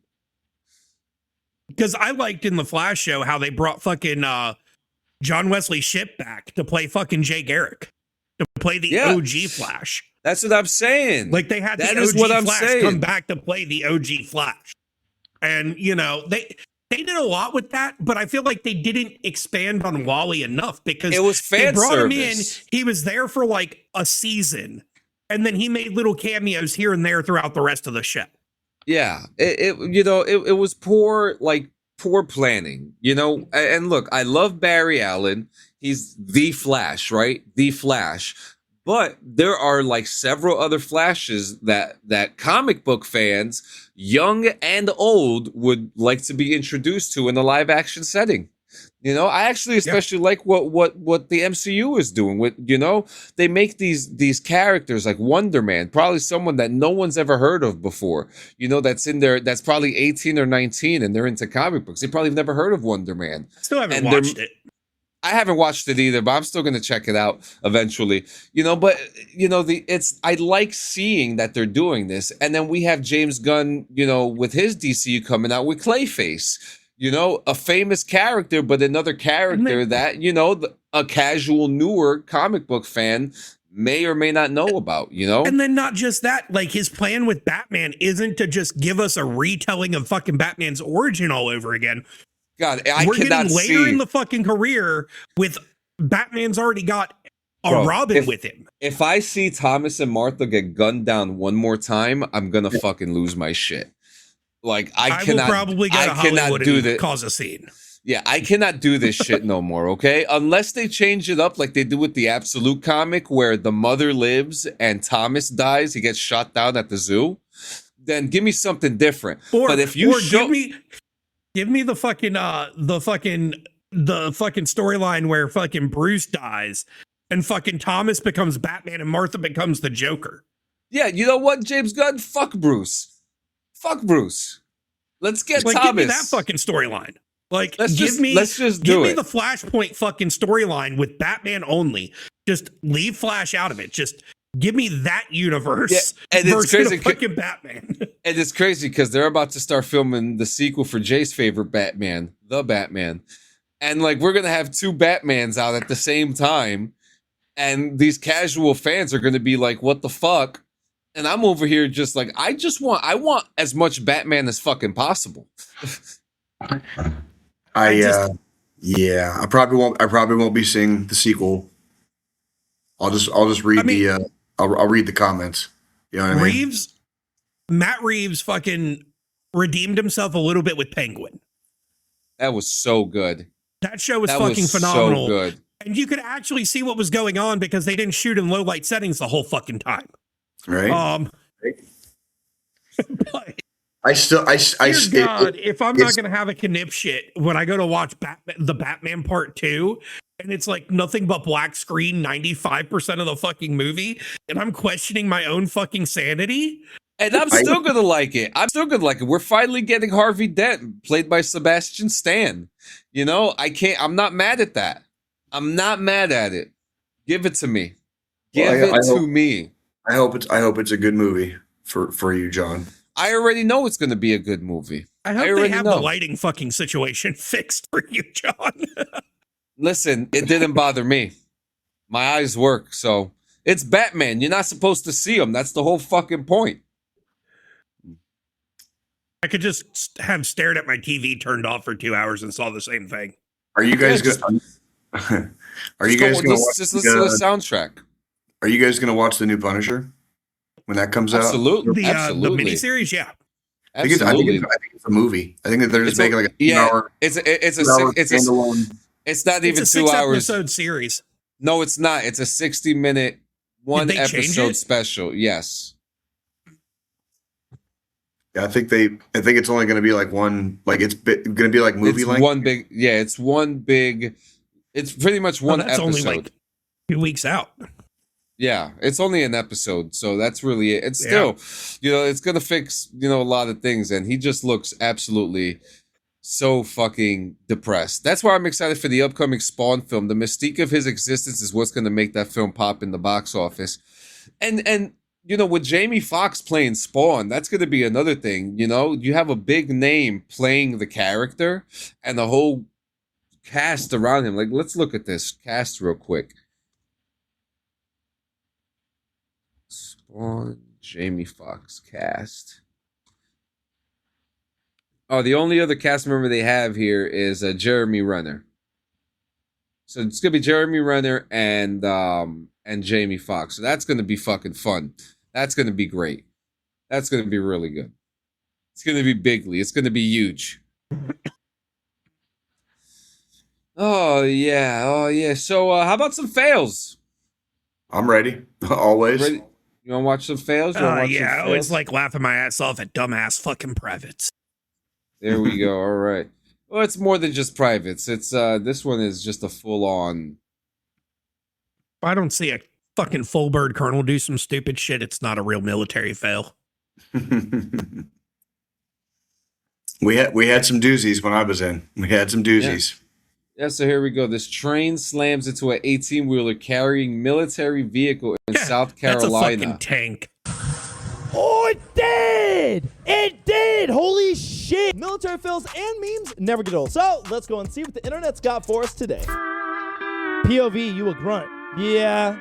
because I liked in the Flash show how they brought fucking John Wesley Shipp back to play fucking Jay Garrick, to play the OG Flash. That's what I'm saying. Like they had that the is OG what I'm Flash saying. come back to play the OG Flash. And, you know, they did a lot with that, but I feel like they didn't expand on Wally enough because it was fan they brought him in. service. He was there for like a season, and then he made little cameos here and there throughout the rest of the show. Yeah, it was poor planning, you know. And look, I love Barry Allen. He's the Flash, right? The Flash. But there are like several other Flashes that comic book fans, young and old, would like to be introduced to in a live action setting. You know, I actually especially like what the MCU is doing with, you know, they make these characters like Wonder Man, probably someone that no one's ever heard of before, you know, that's in there, that's probably 18 or 19 and they're into comic books. They probably have never heard of Wonder Man. Still haven't watched it. I haven't watched it either, but I'm still going to check it out eventually. You know, but you know, I like seeing that they're doing this. And then we have James Gunn, you know, with his DCU coming out with Clayface, you know, a famous character, but another character that, you know, a casual newer comic book fan may or may not know about, you know? And then not just that, like his plan with Batman isn't to just give us a retelling of fucking Batman's origin all over again. God, we're getting later in the fucking career with Batman's already got a Robin with him. If I see Thomas and Martha get gunned down one more time, I'm gonna fucking lose my shit. Like I cannot, will probably go to Hollywood do and this. Cause a scene. Yeah, I cannot do this shit no more. Okay, unless they change it up like they do with the Absolute comic, where the mother lives and Thomas dies, he gets shot down at the zoo. Then give me something different. But if you give me the fucking storyline where fucking Bruce dies and fucking Thomas becomes Batman and Martha becomes the Joker. Yeah, you know what, James Gunn? Fuck Bruce. Fuck Bruce. Let's get Thomas. Give me that fucking storyline. Like, let's give me the Flashpoint fucking storyline with Batman only. Just leave Flash out of it. Just give me that universe. Yeah, and it's crazy, fucking Batman. And it's crazy because they're about to start filming the sequel for Jay's favorite Batman, The Batman. And like, we're going to have two Batmans out at the same time. And these casual fans are going to be like, what the fuck? And I'm over here just like, I want as much Batman as fucking possible. I probably won't be seeing the sequel. I'll just read I'll read the comments. You know what I mean? Matt Reeves fucking redeemed himself a little bit with Penguin. That was so good. That show was fucking phenomenal. So good. And you could actually see what was going on because they didn't shoot in low light settings the whole fucking time. Right. But God, if I'm not going to have a knip shit when I go to watch the Batman Part 2, and it's like nothing but black screen 95% of the fucking movie, and I'm questioning my own fucking sanity. And I'm still going to like it. We're finally getting Harvey Dent, played by Sebastian Stan. You know, I'm not mad at that. I'm not mad at it. Give it to me. Give it to me. I hope it's a good movie for you, John. I already know it's going to be a good movie. I hope they have the lighting fucking situation fixed for you, John. Listen, it didn't bother me. My eyes work, so it's Batman. You're not supposed to see him. That's the whole fucking point. I could just have stared at my TV turned off for 2 hours and saw the same thing. Are you guys going to watch just listen to the soundtrack? Are you guys going to watch the new Punisher when that comes out? Absolutely. The miniseries, yeah. I think it's a movie. I think that they're just making like a 2 hour. It's not even 2 hours. Episode series. No, it's not. It's a 60-minute one episode special. Yes. Yeah, I think it's only going to be like one. Like it's going to be like movie length. It's pretty much one that's episode. Only like 2 weeks out. Yeah, it's only an episode, so that's really it. It's still, it's going to fix, a lot of things, and he just looks absolutely so fucking depressed. That's why I'm excited for the upcoming Spawn film. The mystique of his existence is what's going to make that film pop in the box office. And with Jamie Foxx playing Spawn, that's going to be another thing. You have a big name playing the character, and the whole cast around him. Like, let's look at this cast real quick. Spawn, Jamie Foxx cast. Oh, the only other cast member they have here is Jeremy Renner. So it's gonna be Jeremy Renner and Jamie Foxx. So that's gonna be fucking fun. That's gonna be great. That's gonna be really good. It's gonna be bigly. It's gonna be huge. Oh yeah. So how about some fails? I'm ready. Always. Ready? You wanna watch some fails? I always like laughing my ass off at dumbass fucking privates. There we go. All right. Well, it's more than just privates. It's this one is just a full on. I don't see a fucking full bird colonel do some stupid shit. It's not a real military fail. We had some doozies when I was in. We had some doozies. Yeah, so here we go. This train slams into an 18-wheeler carrying military vehicle in South Carolina. That's a fucking tank. Oh, it did! It did! Holy shit! Military fails and memes never get old. So, let's go and see what the internet's got for us today. POV, you a grunt. Yeah.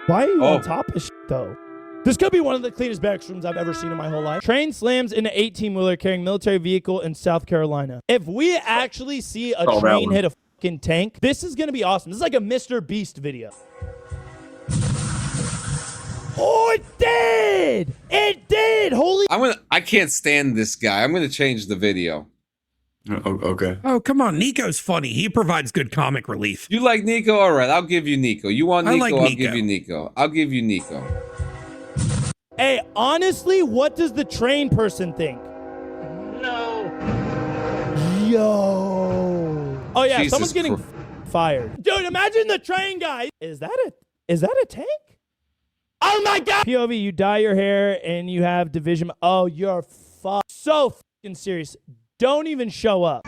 Why are you on top of shit, though? This could be one of the cleanest barracks rooms I've ever seen in my whole life. Train slams into 18-wheeler carrying military vehicle in South Carolina. If we actually see a train hit a fucking tank, this is going to be awesome. This is like a Mr. Beast video. Oh, it did! It did! Holy... I can't stand this guy. I'm gonna change the video. Oh, okay. Oh, come on. Nico's funny. He provides good comic relief. You like Nico? All right, I'll give you Nico. You want Nico? I like I'll Nico. give you Nico. I'll give you Nico. Hey, honestly, what does the train person think? No. Yo. Oh, yeah, Jesus someone's getting fired. Dude, imagine the train guy. Is that a tank? Oh, my God. POV, you dye your hair and you have division. Oh, you're so fucking serious. Don't even show up.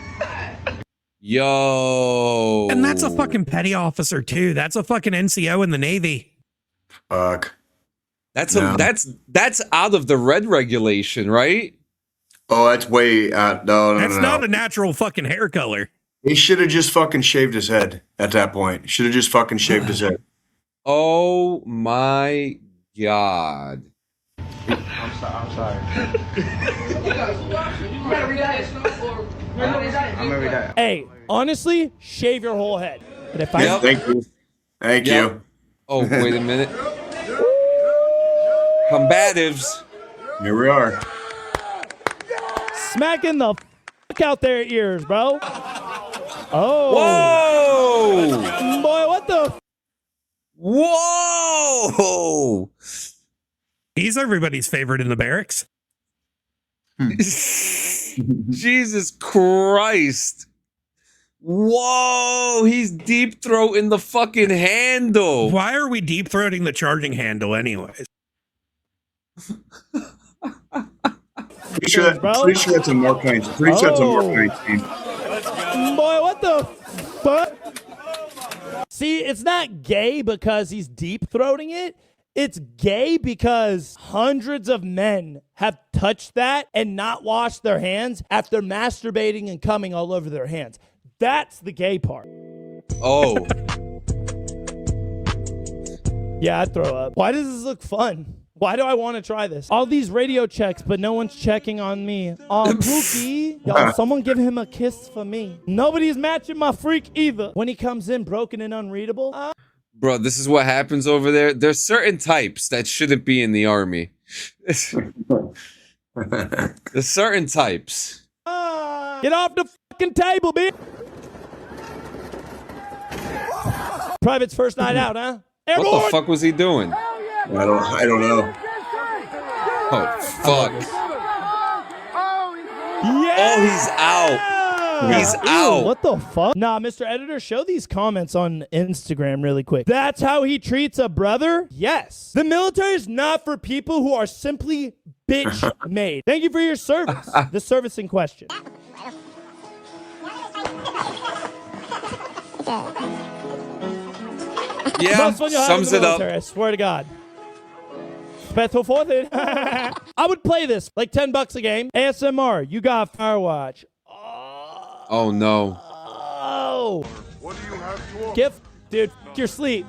Yo. And that's a fucking petty officer, too. That's a fucking NCO in the Navy. Fuck. That's out of the red regulation, right? Oh, that's way out. No. That's not a natural fucking hair color. He should have just fucking shaved his head at that point. Should have just fucking shaved his head. Oh my God. I'm sorry. You gotta read that. I'm gonna read that. Hey, honestly, shave your whole head. But if Yep. Thank you. Thank you. Oh, wait a minute. Combatives. Here we are. smacking the fuck out their ears, bro. Oh. Whoa! Boy, what the Whoa! He's everybody's favorite in the barracks. Jesus Christ. Whoa, he's deep throating the fucking handle. Why are we deep throating the charging handle anyways? Pretty sure that's a Mark 19. Pretty sure that's a Mark 19. Boy, what the fuck? See, it's not gay because he's deep throating it. It's gay because hundreds of men have touched that and not washed their hands after masturbating and coming all over their hands. That's the gay part. Oh. Yeah, I'd throw up. Why does this look fun? Why do I want to try this? All these radio checks, but no one's checking on me. Pookie, y'all, someone give him a kiss for me. Nobody's matching my freak either. When he comes in broken and unreadable. Bro, this is what happens over there. There's certain types that shouldn't be in the army. There's certain types. Get off the fucking table, bitch. Private's first night out, huh? Airborne. What the fuck was he doing? I don't know. Oh, fuck. Yeah. Oh, he's out. He's out. What the fuck? Nah, Mr. Editor, show these comments on Instagram really quick. That's how he treats a brother? Yes. The military is not for people who are simply bitch made. Thank you for your service. The service in question. Yeah, Most fun you'll have in sums the it up. military, I swear to God. Special forces. I would play this like $10 a game. ASMR. You got Firewatch. Oh no. Oh. Gift, dude, your sleep.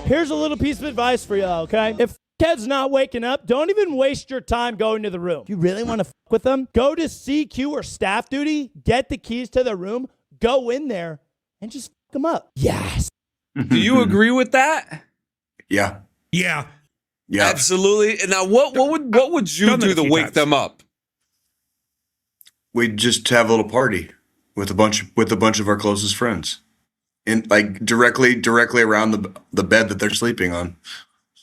Here's a little piece of advice for you, okay? If kid's not waking up, don't even waste your time going to the room. If you really want to fuck with them, go to CQ or staff duty, get the keys to the room, go in there, and just fuck them up. Yes. Do you agree with that? Yeah. Yeah. Yeah. Absolutely. And now what would you Done that do a to few wake times. them up? We'd just have a little party with a bunch of our closest friends. And like directly around the bed that they're sleeping on.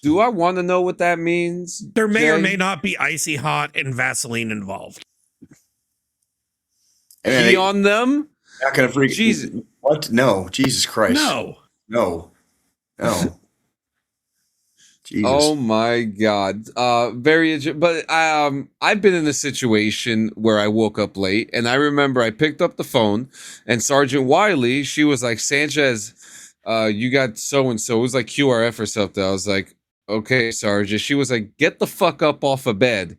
Do I want to know what that means? There may or Jay? may not be icy hot and Vaseline involved. And Pee on them? not gonna freak. Jesus. What? No, Jesus Christ. No. Jesus. Oh my God. But I've been in a situation where I woke up late, and I remember I picked up the phone, and Sergeant Wiley, she was like, Sanchez, you got so-and-so. It was like QRF or something. I was like, okay, Sergeant. She was like, get the fuck up off of bed.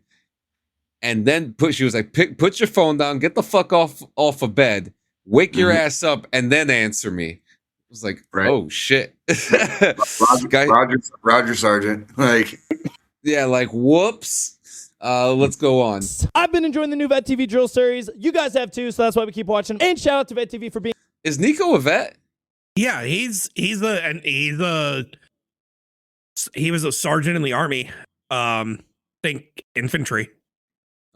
And then she was like, put your phone down, get the fuck off of bed, wake your ass up, and then answer me. I was like, Right. oh shit. Roger Sergeant. Like, Yeah, like whoops. Let's go on. I've been enjoying the new Vet TV drill series. You guys have too, so that's why we keep watching. And shout out to Vet TV for being. Is Nico a vet? Yeah, he was a sergeant in the army. Think infantry.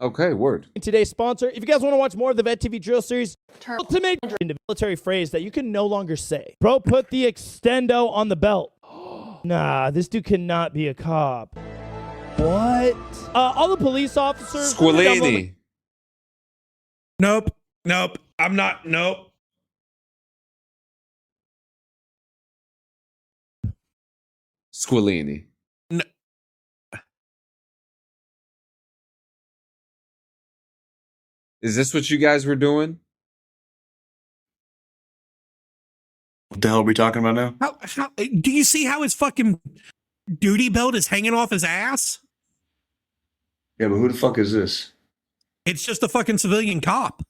Okay, word. Today's sponsor. If you guys want to watch more of the Vet TV drill series, ultimate into military phrase that you can no longer say. Bro, put the extendo on the belt. Nah, this dude cannot be a cop. What? All the police officers. Squilini. Nope. I'm not. Nope. Squilini. Is this what you guys were doing? what the hell are we talking about now? How do you see how his fucking duty belt is hanging off his ass? Yeah, but who the fuck is this? It's just a fucking civilian cop.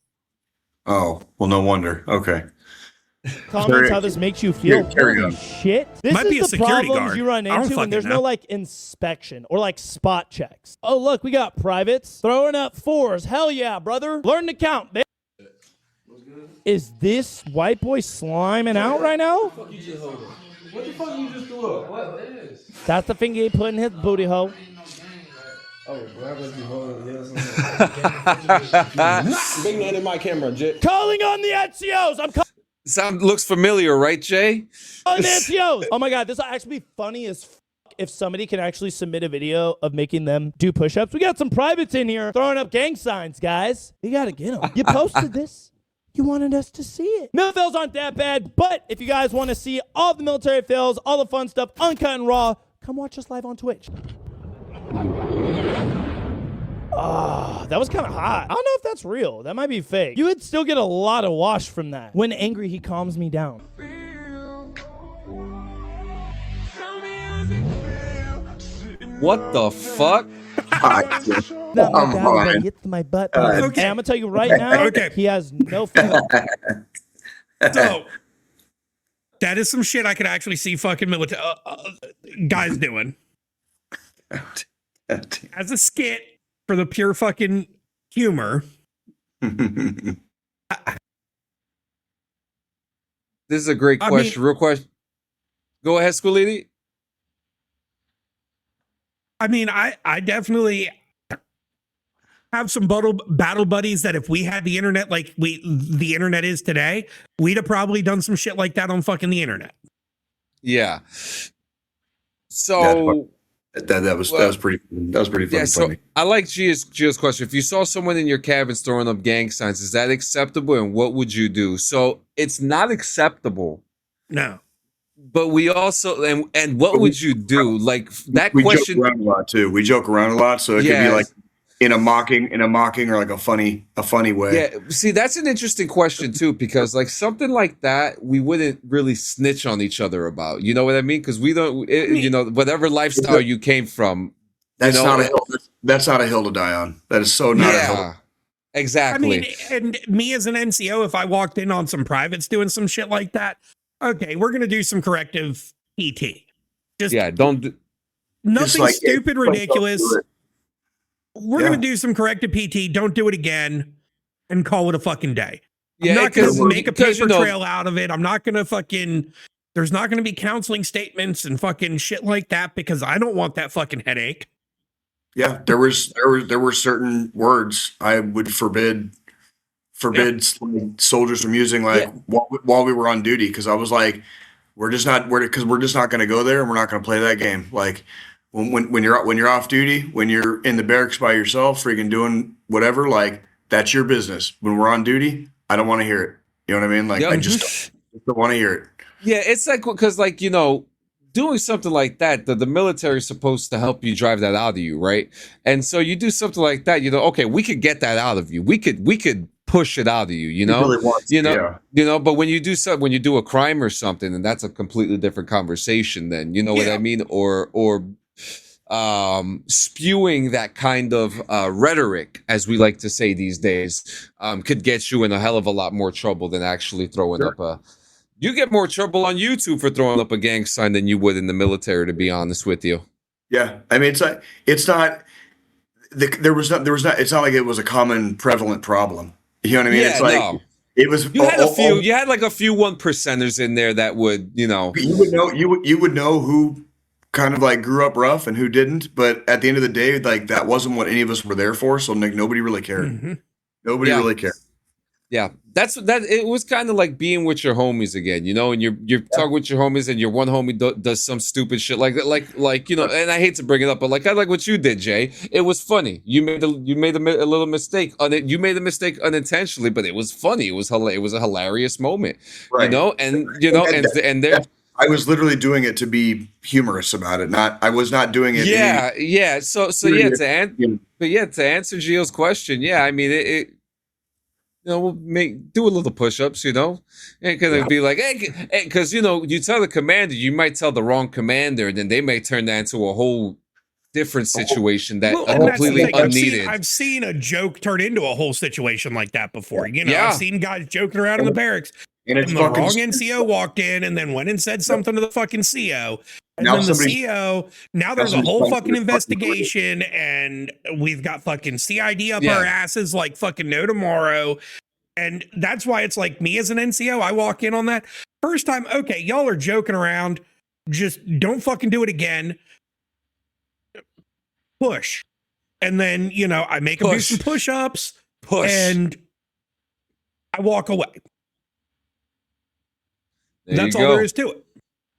Oh, well, no wonder. Okay. Comments how this makes you feel. Carry Holy on. shit. This Might be a is the security problems guard. you run I don't into when fucking there's know. no like inspection or like spot checks. Oh, look, we got privates throwing up fours. Hell yeah, brother. Learn to count, bitch. Is this white boy sliming out right now? What the fuck you just threw up? What is? That's the finger he put in his booty hole. Oh, bro, I must be holding this. Bring that in my camera, Jit. Calling on the NCOs. I'm calling Looks familiar, right, Jay? the NCOs. Oh my God, this will actually be funny as fuck if somebody can actually submit a video of making them do push-ups. We got some privates in here throwing up gang signs, guys. You got to get them. You posted this. You wanted us to see it. Mil fails aren't that bad, but if you guys want to see all the military fails, all the fun stuff, uncut and raw, come watch us live on Twitch. Ah, that was kind of hot. I don't know if that's real. That might be fake. You would still get a lot of wash from that. When angry, he calms me down. What the fuck? Not my dad, but he hits my butt. Okay. Hey, I'm gonna tell you right now, Okay. he has no fun. So that is some shit I could actually see fucking military guys doing as a skit for the pure fucking humor. This is a great I question. Real question. Go ahead, Squilini. I mean, I definitely have some battle buddies that if we had the internet like the internet is today, we'd have probably done some shit like that on fucking the internet. Yeah. So That was pretty funny. yeah, so I like Gio's question. If you saw someone in your cabin throwing up gang signs, is that acceptable? And what would you do? So it's not acceptable. No. But we also and what would you do? Like that we question. joke around a lot too. We joke around a lot, so it could be like in a mocking or like a funny way. Yeah, see, that's an interesting question too, because like something like that, we wouldn't really snitch on each other about. You know what I mean? Because we don't, you know, whatever lifestyle you came from, That's not a hill. That's not a hill to die on. That is so not a hill. Exactly. I mean, and me as an NCO, if I walked in on some privates doing some shit like that, okay, we're gonna do some corrective PT. Just don't nothing stupid, ridiculous. We're gonna do some corrective PT. Don't do it again, and call it a fucking day. I'm not gonna make a paper trail out of it. I'm not gonna fucking. There's not gonna be counseling statements and fucking shit like that because I don't want that fucking headache. Yeah, there were certain words I would forbid soldiers from using while we were on duty, because I was like, we're just not going to go there, and we're not going to play that game. Like when you're off duty, when you're in the barracks by yourself, freaking doing whatever, like that's your business. When we're on duty, I don't want to hear it. You know what I mean? Like I just don't want to hear it. Yeah, it's like because doing something like that, the military is supposed to help you drive that out of you, right? And so you do something like that, okay, we could get that out of you. We could push it out of you, you know? But when you do a crime or something, and that's a completely different conversation then, you know what I mean? Or spewing that kind of rhetoric, as we like to say these days, could get you in a hell of a lot more trouble than actually throwing up a... You get more trouble on YouTube for throwing up a gang sign than you would in the military, to be honest with you. Yeah, I mean, it's not like it was a common prevalent problem. You know what I mean? Yeah, it's like it was. You had like a few 1%ers in there that would, You would know who kind of like grew up rough and who didn't, but at the end of the day, like that wasn't what any of us were there for. So nobody really cared. Mm-hmm. Nobody really cared. Yeah, that. It was kind of like being with your homies again, and you're talking with your homies, and your one homie does some stupid shit like that, like And I hate to bring it up, but like I like what you did, Jay. It was funny. You made a little mistake on it. You made a mistake unintentionally, but it was funny. It was a hilarious moment, right. And there. I was literally doing it to be humorous about it. I was not doing it. Yeah. So to answer Gio's question, I mean it we'll do a little push-ups, and gonna be like, hey, because you tell the commander, you might tell the wrong commander, and then they may turn that into a whole different situation completely unneeded. I've seen a joke turn into a whole situation like that before. I've seen guys joking around in the barracks, and the wrong NCO walked in and then went and said something to the fucking CO. And then the CO, now there's a whole fucking investigation, and we've got fucking CID up our asses like fucking no tomorrow. And that's why it's like me as an NCO, I walk in on that first time. Okay, y'all are joking around. Just don't fucking do it again. Push. And then, I make them do some push-ups. And I walk away. That's all there is to it.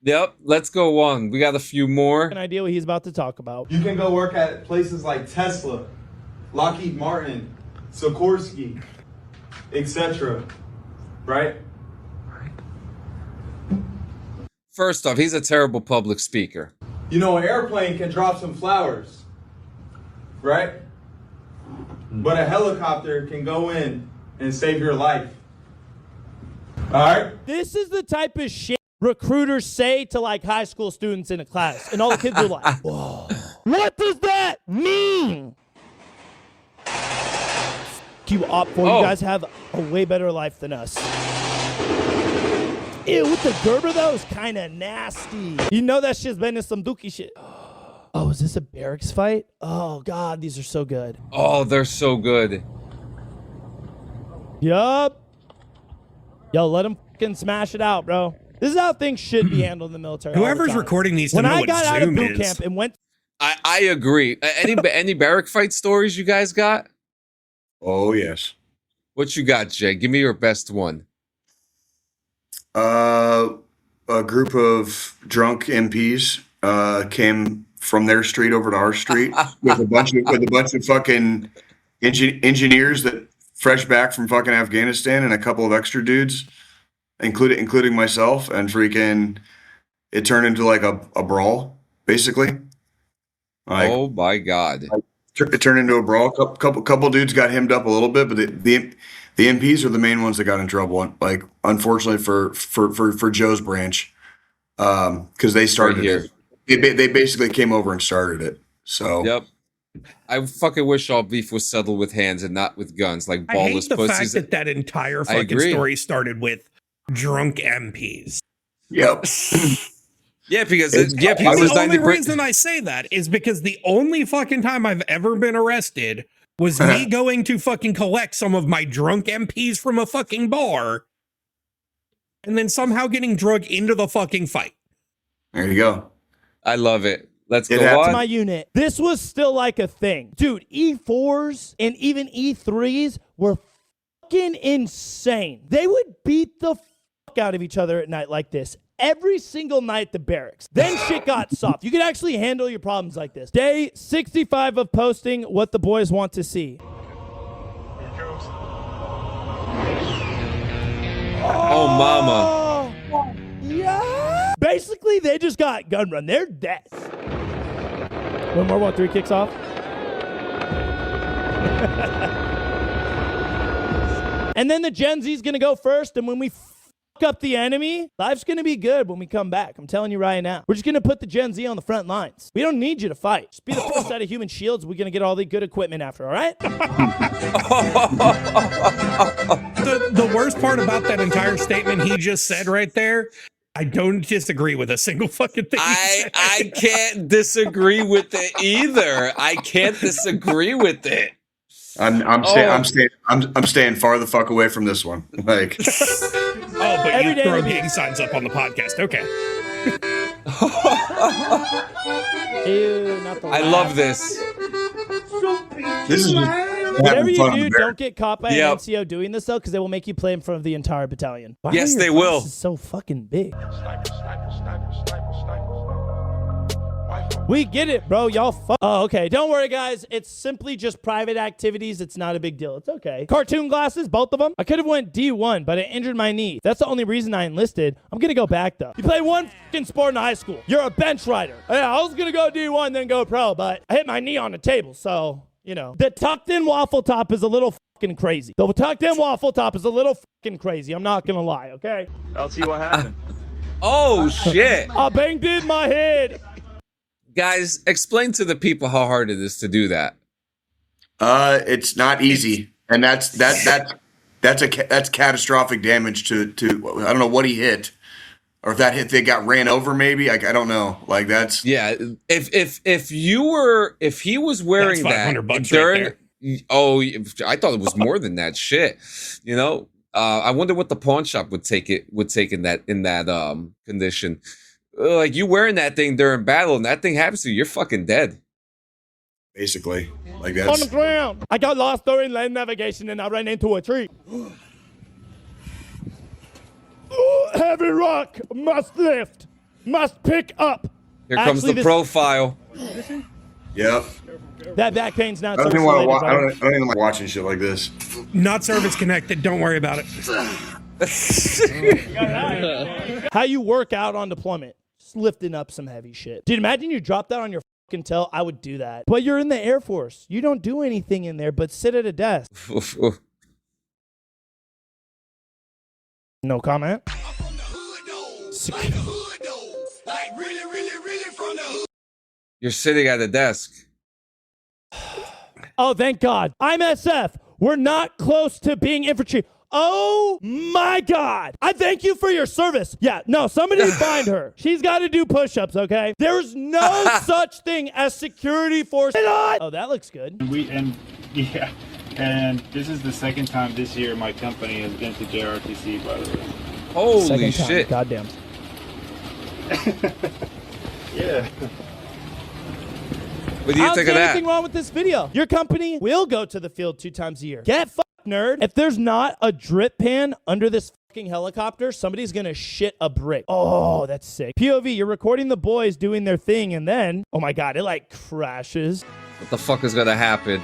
Yep, let's go on. We got a few more. An idea what he's about to talk about. You can go work at places like Tesla, Lockheed Martin, Sikorsky, etc. Right? First off, he's a terrible public speaker. An airplane can drop some flowers, right? But a helicopter can go in and save your life. All right? This is the type of shit recruiters say to like high school students in a class, and all the kids are like, whoa, what does that mean? You opt for, you guys have a way better life than us. Ew, with the Gerber though, is kind of nasty. That shit's been in some dookie shit. Oh, is this a barracks fight? Oh god, these are so good. Oh, they're so good. Yup. Yo, let them fucking smash it out, bro. This is how things should be handled in the military. Whoever's recording these, when I got out of boot camp and went, I agree. Any barrack fight stories you guys got? Oh yes. What you got, Jay? Give me your best one. A group of drunk MPs came from their street over to our street with a bunch of fucking engineers that fresh back from fucking Afghanistan and a couple of extra dudes, including myself, and freaking it turned into like a brawl, basically. Like, oh my god! It turned into a brawl. Couple dudes got hemmed up a little bit, but the MPs are the main ones that got in trouble. Like, unfortunately for Joe's branch, because they started it. They basically came over and started it. So yep. I fucking wish all beef was settled with hands and not with guns, like I hate ballless the pussies. fact that entire I fucking agree. story started with drunk MPs. Yep. Yeah, because It's- people The was only 90%. reason I say that is because the only fucking time I've ever been arrested was me going to fucking collect some of my drunk MPs from a fucking bar and then somehow getting drug into the fucking fight. There you go. I love it. Let's It go happens. on. My unit. This was still like a thing. Dude, E4s and even E3s were fucking insane. They would beat the fuck out of each other at night like this. Every single night at the barracks. Then shit got soft. You could actually handle your problems like this. Day 65 of posting what the boys want to see. Oh, mama. Oh, yeah. Basically, they just got gun run. They're dead. When World War III kicks off. And then the Gen Z's going to go first, and when we fuck up the enemy, life's going to be good when we come back. I'm telling you right now. We're just going to put the Gen Z on the front lines. We don't need you to fight. Just be the first set of human shields. We're going to get all the good equipment after, all right? The worst part about that entire statement he just said right there, I don't disagree with a single fucking thing he said. I can't disagree with it either. I can't disagree with it. I'm staying far the fuck away from this one. Like, Oh, but Every you day throw to be- gang signs up on the podcast. Okay. Ew, not the I laugh. love this. this is just Whatever having you fun on do, the bear. don't get caught by Yep. an NCO doing this, though, because they will make you play in front of the entire battalion. Why Yes, are your they will. glasses so fucking big? We get it, bro. Y'all Oh, okay. Don't worry, guys. It's simply just private activities. It's not a big deal. It's okay. Cartoon glasses, both of them. I could have went D1, but I injured my knee. That's the only reason I enlisted. I'm going to go back, though. You play one fucking sport in high school. You're a bench rider. Yeah, I was going to go D1, then go pro, but I hit my knee on the table, so... You know, the tucked in waffle top is a little fucking crazy. The tucked in waffle top is a little fucking crazy. I'm not gonna lie, okay? I'll see what happened. Oh, shit. I banged in my head. Guys, explain to the people how hard it is to do that. It's not easy, and that's catastrophic damage to I don't know what he hit, or if that hit they got ran over maybe. I don't know. Like that's Yeah, if he was wearing That's that $500 during, right oh, I thought it was more than that. Shit, you know. I wonder what the pawn shop would take in that condition. Like you wearing that thing during battle, and that thing happens to you, you're fucking dead. basically like On that's the ground. I got lost during land navigation and I ran into a tree. Heavy rock must lift, must pick up. Here comes Actually, the profile. yep. That back pain's not I don't even service want to. related, I brother. don't even like watching shit like this. Not service connected. Don't worry about it. How you work out on deployment? Just lifting up some heavy shit. Dude, imagine you drop that on your fucking tail. I would do that. But you're in the Air Force. You don't do anything in there but sit at a desk. No comment. You're sitting at a desk. Oh, thank God. I'm SF. We're not close to being infantry. Oh my God. I thank you for your service. Yeah, no, somebody find her. She's got to do push-ups, okay? There's no such thing as security force. Oh, that looks good. And this is the second time this year my company has been to JRTC, by the way. Holy Second time. shit! Goddamn. Yeah. What do you I don't think see of that? anything wrong with this video. Your company will go to the field 2 times a year. Get fucked, nerd. If there's not a drip pan under this fucking helicopter, somebody's gonna shit a brick. Oh, that's sick. POV, you're recording the boys doing their thing, and then, oh my God, it like crashes. What the fuck is gonna happen?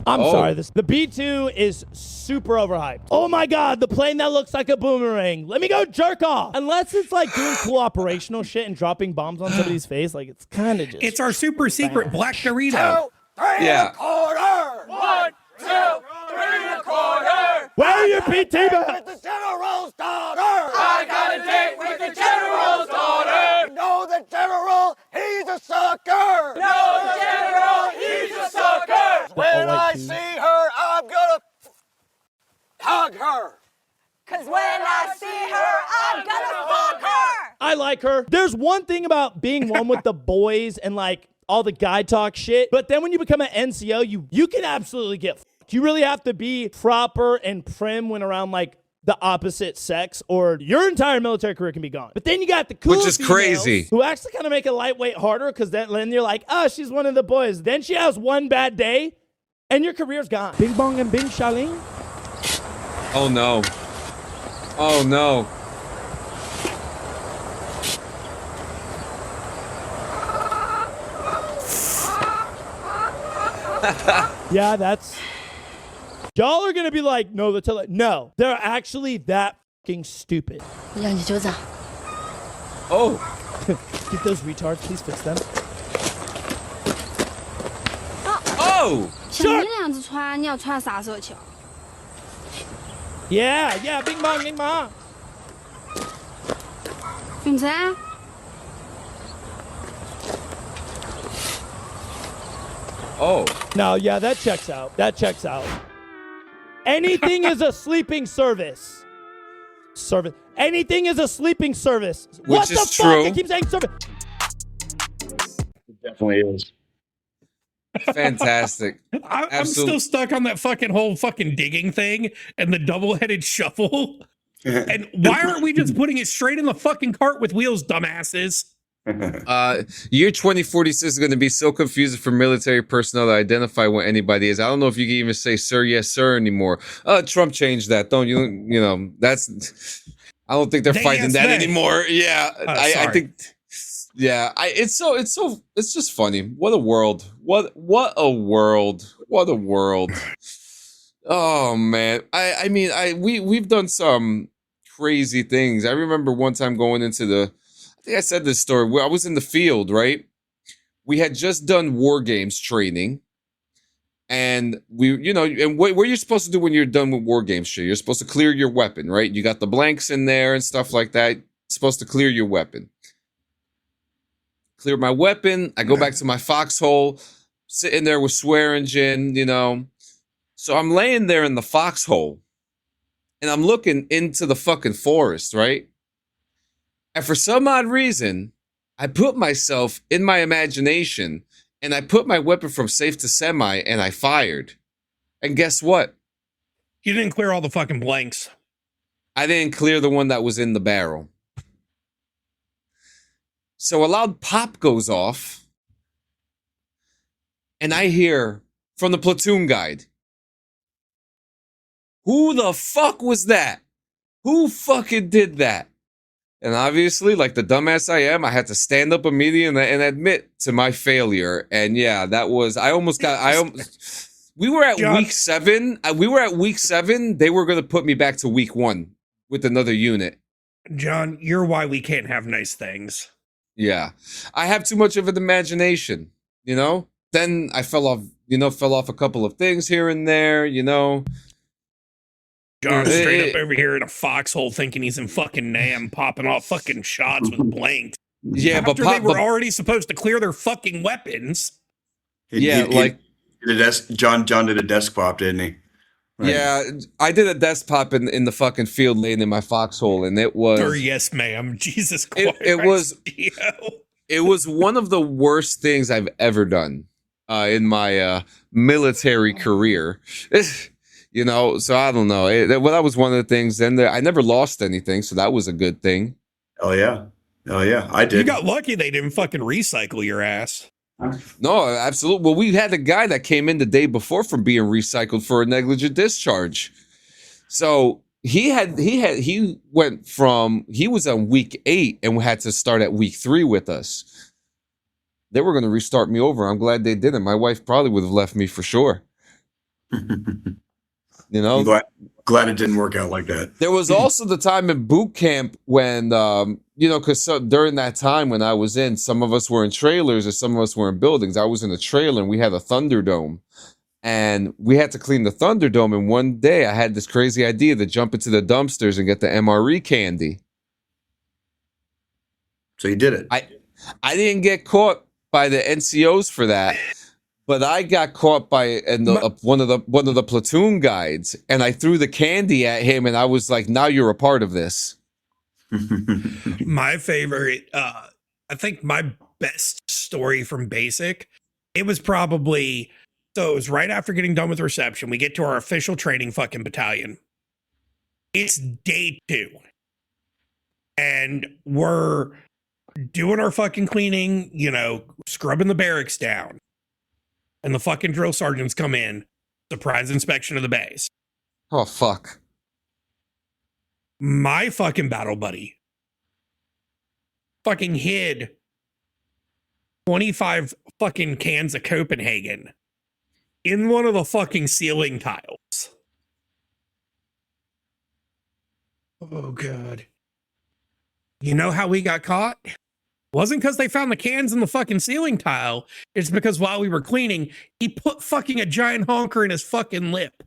I'm Oh. sorry, the B-2 is super overhyped. Oh my God, the plane that looks like a boomerang. Let me go jerk off. Unless it's like doing cool operational shit and dropping bombs on somebody's face, like it's kind of just. It's our super secret Black Dorito. Yeah. Where are your PT bats? I got a date with the general I like her. There's one thing about being one with the boys and like all the guy talk shit, but then when you become an NCO, you can absolutely get f***ed. You really have to be proper and prim when around like the opposite sex, or your entire military career can be gone. But then you got the cool Which is crazy. who actually kind of make it lightweight harder, because then you're like, oh, she's one of the boys. Then she has one bad day, and your career's gone. Bing bong and bing shaling. Oh no. Oh no. Yeah, that's... Y'all are gonna be like, no, no, they're actually that fucking stupid. Oh. Get those retards, please fix them. Oh. Sure. Yeah, bing bong, bing bong. Oh. No, yeah, that checks out. That checks out. Anything is a sleeping service. Anything is a sleeping service. What the fuck? True. I keep saying service. It definitely is. Fantastic. I'm still stuck on that fucking whole fucking digging thing and the double-headed shuffle. And why aren't we just putting it straight in the fucking cart with wheels, dumbasses? Year 2046 is going to be so confusing for military personnel to identify what anybody is. I don't know if you can even say sir, yes, sir anymore. Trump changed that. Don't you? You know, that's, I don't think they're fighting that anymore. Yeah. I think, yeah, it's just funny. What a world. What a world. What a world. Oh man. I mean, we've done some crazy things. I remember one time going into I think I said this story where I was in the field, right? We had just done war games training, and and what you're supposed to do when you're done with war games, you're supposed to clear your weapon, right? You got the blanks in there and stuff like that. You're supposed to clear your weapon. Clear my weapon. I go back to my foxhole, sitting there with Swearingen, So I'm laying there in the foxhole, and I'm looking into the fucking forest, right? And for some odd reason, I put myself in my imagination, and I put my weapon from safe to semi, and I fired. And guess what? You didn't clear all the fucking blanks. I didn't clear the one that was in the barrel. So a loud pop goes off, and I hear from the platoon guide, "Who the fuck was that? Who fucking did that?" And obviously, like the dumbass I am, I had to stand up immediately and admit to my failure. And yeah, that was, we were at week 7. We were at week 7. They were going to put me back to week 1 with another unit. John, you're why we can't have nice things. Yeah. I have too much of an imagination, Then I fell off a couple of things here and there, John straight up over here in a foxhole thinking he's in fucking Nam, popping off fucking shots with blanks. Yeah, After they were already supposed to clear their fucking weapons. John did a desk pop, didn't he? Right. Yeah, I did a desk pop in the fucking field laying in my foxhole, and it was... Or yes, ma'am. Jesus Christ. It was one of the worst things I've ever done in my military career. So I don't know. That was one of the things. And I never lost anything, so that was a good thing. Oh yeah, I did. You got lucky they didn't fucking recycle your ass. No, absolutely. Well, we had a guy that came in the day before from being recycled for a negligent discharge. So he was on week 8 and had to start at week 3 with us. They were going to restart me over. I'm glad they didn't. My wife probably would have left me for sure. I'm glad it didn't work out like that. There was also the time in boot camp when, because during that time when I was in, some of us were in trailers or some of us were in buildings. I was in a trailer and we had a Thunderdome, and we had to clean the Thunderdome. And one day I had this crazy idea to jump into the dumpsters and get the MRE candy. So you did it. I didn't get caught by the NCOs for that. But I got caught by one of the platoon guides, and I threw the candy at him, and I was like, "Now you're a part of this." My favorite, I think my best story from Basic, it was probably, so it was right after getting done with reception. We get to our official training fucking battalion. It's day 2. And we're doing our fucking cleaning, scrubbing the barracks down. And the fucking drill sergeants come in, surprise inspection of the base. Oh, fuck. My fucking battle buddy fucking hid 25 fucking cans of Copenhagen in one of the fucking ceiling tiles. Oh, God. You know how we got caught? Wasn't because they found the cans in the fucking ceiling tile. It's because while we were cleaning, he put fucking a giant honker in his fucking lip.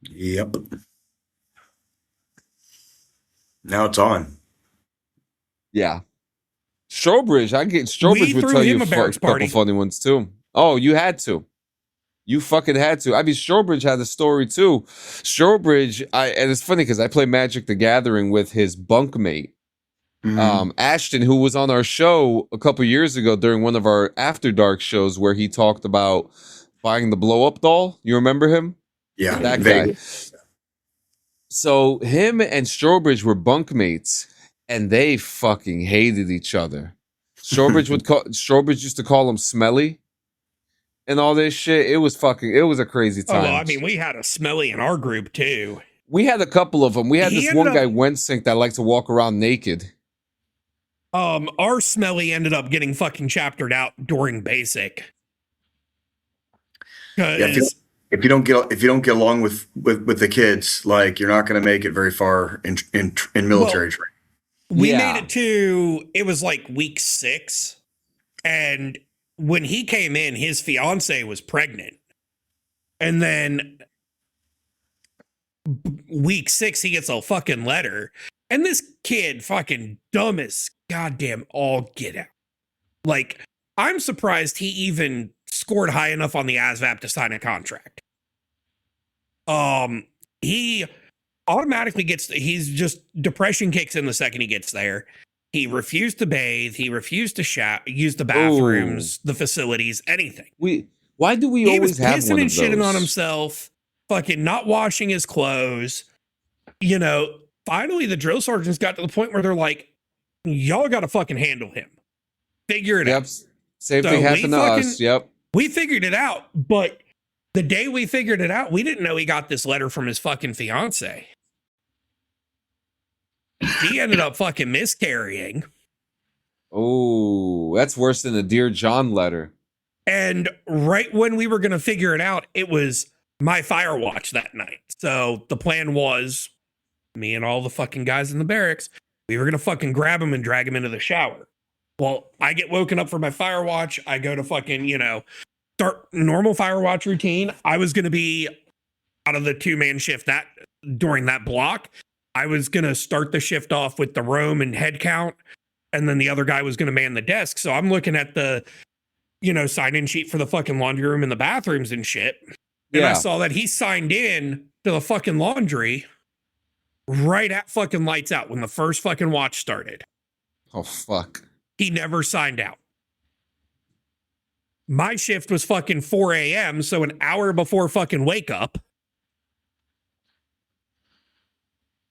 Yep. Now it's on. Yeah. Strobridge, Strobridge would threw tell you him a Barracks couple party. funny ones too. Oh, you had to. You fucking had to. I mean, Strobridge had a story too. Strobridge, and it's funny because I play Magic the Gathering with his bunkmate, Ashton, who was on our show a couple years ago during one of our After Dark shows where he talked about buying the blow up doll. You remember him? Yeah, That vaguely. guy. So him and Strobridge were bunkmates, and they fucking hated each other. Strobridge used to call him Smelly and all this shit. It was a crazy Oh, time. well, I mean, we had a smelly in our group too. We had a couple of them. We had He this ended one guy, up- Wensink, that liked to walk around naked. Our smelly ended up getting fucking chaptered out during Basic. Yeah, Because if you don't get along with the kids, like you're not going to make it very far in military training. we Yeah. made it to, it was like week 6. And when he came in, his fiance was pregnant. And then week 6, he gets a fucking letter. And this kid fucking dumb as goddamn all get out. Like, I'm surprised he even scored high enough on the ASVAB to sign a contract. He automatically he's just, depression kicks in the second he gets there. He refused to bathe. He refused to use the bathrooms, the facilities, anything. Why do we He always was have pissing one and of shitting those? on himself, fucking not washing his clothes. Finally the drill sergeants got to the point where they're like, y'all got to fucking handle him. Figure it Yep. out. Same So thing we happened to fucking- us. Yep. We figured it out, but the day we figured it out, we didn't know he got this letter from his fucking fiance. He ended up fucking miscarrying. Oh, that's worse than the Dear John letter. And right when we were going to figure it out, it was my fire watch that night. So the plan was me and all the fucking guys in the barracks, we were going to fucking grab him and drag him into the shower. Well, I get woken up for my fire watch. I go to fucking, start normal fire watch routine. I was going to be out of the 2-man shift during that block. I was going to start the shift off with the roam and head count. And then the other guy was going to man the desk. So I'm looking at the, sign-in sheet for the fucking laundry room and the bathrooms and shit. And I Yeah. saw that he signed in to the fucking laundry right at fucking lights out when the first fucking watch started. Oh, fuck. He never signed out. My shift was fucking 4 a.m., so an hour before fucking wake up.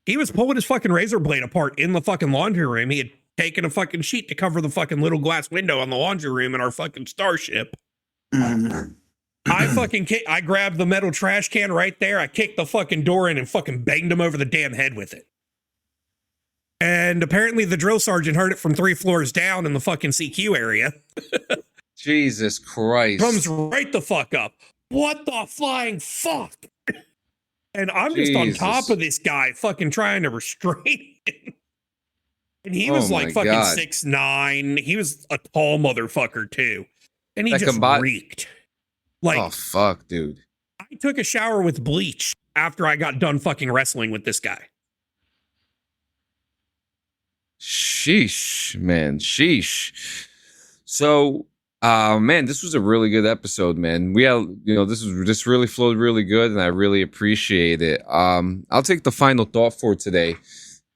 He was pulling his fucking razor blade apart in the fucking laundry room. He had taken a fucking sheet to cover the fucking little glass window on the laundry room in our fucking Starship. I grabbed the metal trash can right there. I kicked the fucking door in and fucking banged him over the damn head with it. And apparently the drill sergeant heard it from 3 floors down in the fucking CQ area. Jesus Christ. Comes right the fuck up. What the flying fuck? And I'm just on Jesus. top of this guy fucking trying to restrain him. And he was Oh like my fucking God. 6'9". He was a tall motherfucker too. And he That just reeked. Like, Oh, fuck, dude. I took a shower with bleach after I got done fucking wrestling with this guy. Sheesh, man. Sheesh. So Man, this was a really good episode, man. We had, this really flowed really good, and I really appreciate it. I'll take the final thought for today.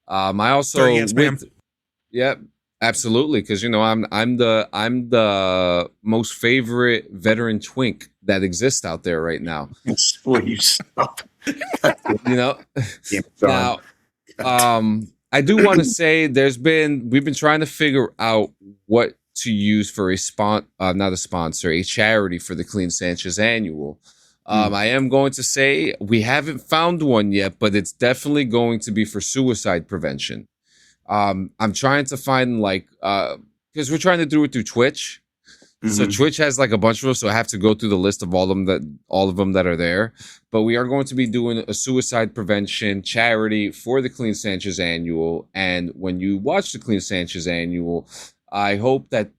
I also, Sorry, yes, ma'am. Yep, absolutely, because I'm the most favorite veteran twink that exists out there right now. Please stop. Now, I do want to say we've been trying to figure out what to use for a charity for the Clean Sanchez Annual. I am going to say we haven't found one yet, but it's definitely going to be for suicide prevention. I'm trying to find because we're trying to do it through Twitch. So Twitch has like a bunch of them, so I have to go through the list of all of them that are there. But we are going to be doing a suicide prevention charity for the Clean Sanchez Annual. And when you watch the Clean Sanchez Annual, I hope that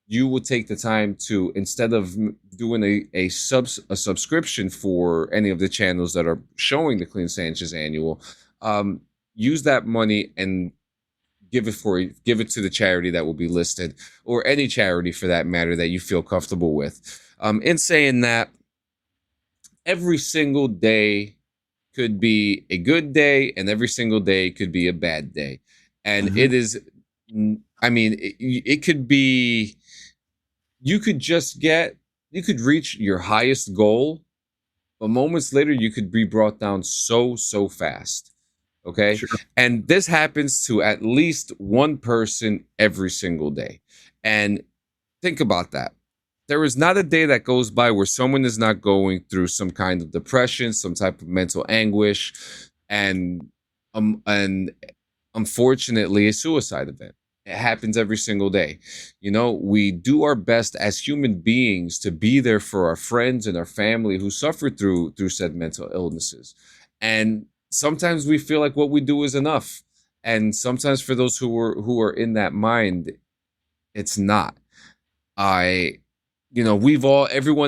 you will take the time to, instead of doing a subscription for any of the channels that are showing the Clean Sanchez Annual, use that money and give it to the charity that will be listed, or any charity for that matter that you feel comfortable with. In saying that, every single day could be a good day, and every single day could be a bad day. And it is, it could be, you could reach your highest goal, but moments later you could be brought down so fast. Okay. Sure. And this happens to at least one person every single day. And think about that. There is not a day that goes by where someone is not going through some kind of depression, some type of mental anguish, and unfortunately a suicide event. It happens every single day. We do our best as human beings to be there for our friends and our family who suffer through said mental illnesses. And sometimes we feel like what we do is enough. And sometimes for those who are in that mind, it's not. Everyone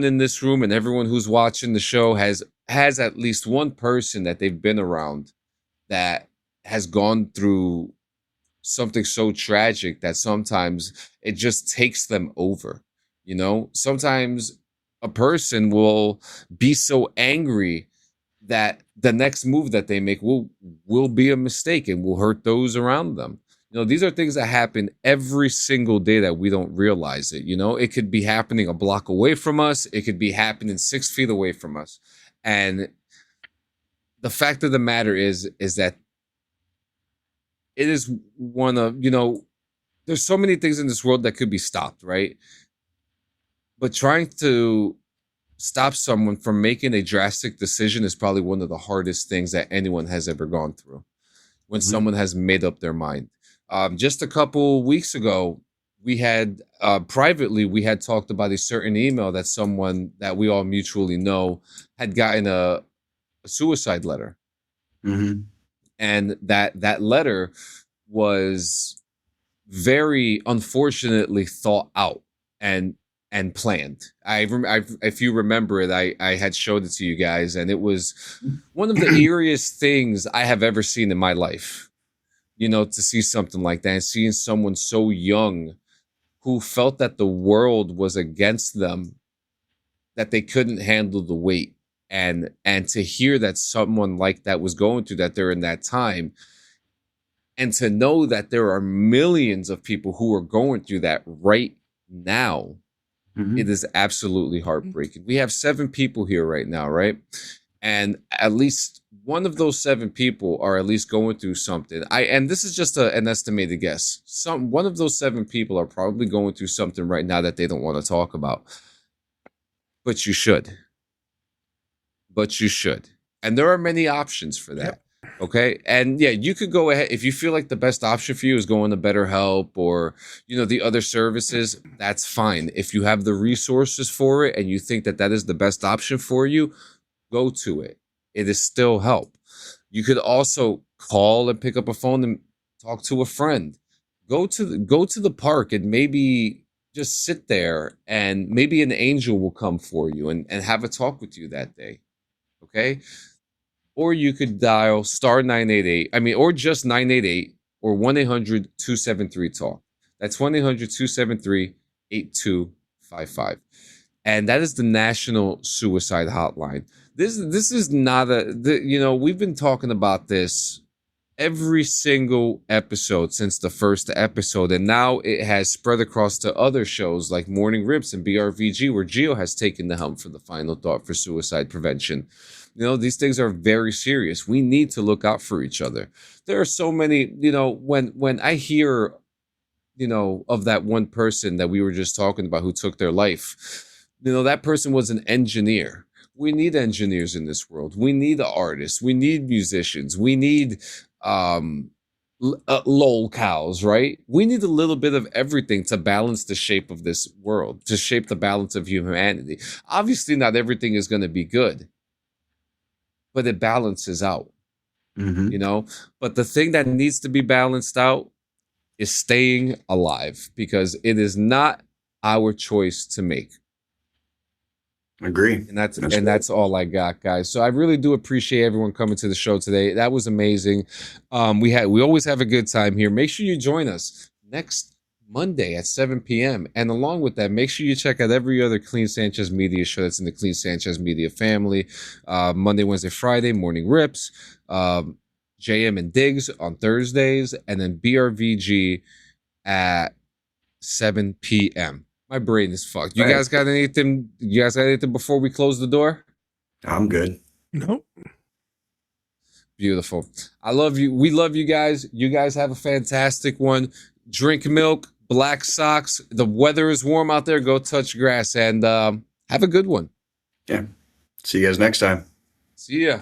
in this room and everyone who's watching the show has at least one person that they've been around that has gone through something so tragic that sometimes it just takes them over. Sometimes a person will be so angry that the next move that they make will be a mistake and will hurt those around them. These are things that happen every single day that we don't realize it. It could be happening a block away from us. It could be happening 6 feet away from us. And the fact of the matter is that it is one of, there's so many things in this world that could be stopped, right? But trying to stop someone from making a drastic decision is probably one of the hardest things that anyone has ever gone through when someone has made up their mind. Just a couple weeks ago, we had privately, we had talked about a certain email that someone that we all mutually know had gotten a suicide letter. And that letter was very unfortunately thought out and planned. If you remember it, I had showed it to you guys, and it was one of the eeriest things I have ever seen in my life. To see something like that, and seeing someone so young who felt that the world was against them, that they couldn't handle the weight. And to hear that someone like that was going through that during that time, and to know that there are millions of people who are going through that right now, it is absolutely heartbreaking. We have 7 people here right now, right? And at least one of those 7 people are at least going through something. And this is just an estimated guess. One of those 7 people are probably going through something right now that they don't want to talk about. But you should. And there are many options for that. Yep. Okay. And yeah, you could go ahead. If you feel like the best option for you is going to BetterHelp or, the other services, that's fine. If you have the resources for it and you think that is the best option for you, go to it. It is still help. You could also call and pick up a phone and talk to a friend. Go to the park and maybe just sit there, and maybe an angel will come for you and have a talk with you that day. Okay. Or you could dial star 988. Or just 988 or 1-800-273-TALK. That's 1-800-273-8255. And that is the National Suicide Hotline. This is not we've been talking about this every single episode since the first episode, and now it has spread across to other shows like Morning Rips and BRVG, where Gio has taken the helm for the final thought for suicide prevention. These things are very serious. We need to look out for each other. There are so many, when I hear, of that one person that we were just talking about who took their life, that person was an engineer. We need engineers in this world. We need artists. We need musicians. We need lol cows, right? We need a little bit of everything to balance the shape of this world, to shape the balance of humanity. Obviously, not everything is going to be good, but it balances out, But the thing that needs to be balanced out is staying alive, because it is not our choice to make. Agree. And that's all I got, guys. So I really do appreciate everyone coming to the show today. That was amazing. We always have a good time here. Make sure you join us next Monday at 7 p.m. And along with that, make sure you check out every other Clean Sanchez Media show that's in the Clean Sanchez Media family. Monday, Wednesday, Friday, Morning Rips, JM and Diggs on Thursdays, and then BRVG at 7 p.m. My brain is fucked. You guys got anything? You guys got anything before we close the door? I'm good. Nope. Beautiful. I love you. We love you guys. You guys have a fantastic one. Drink milk, black socks. The weather is warm out there. Go touch grass and have a good one. Yeah. See you guys next time. See ya.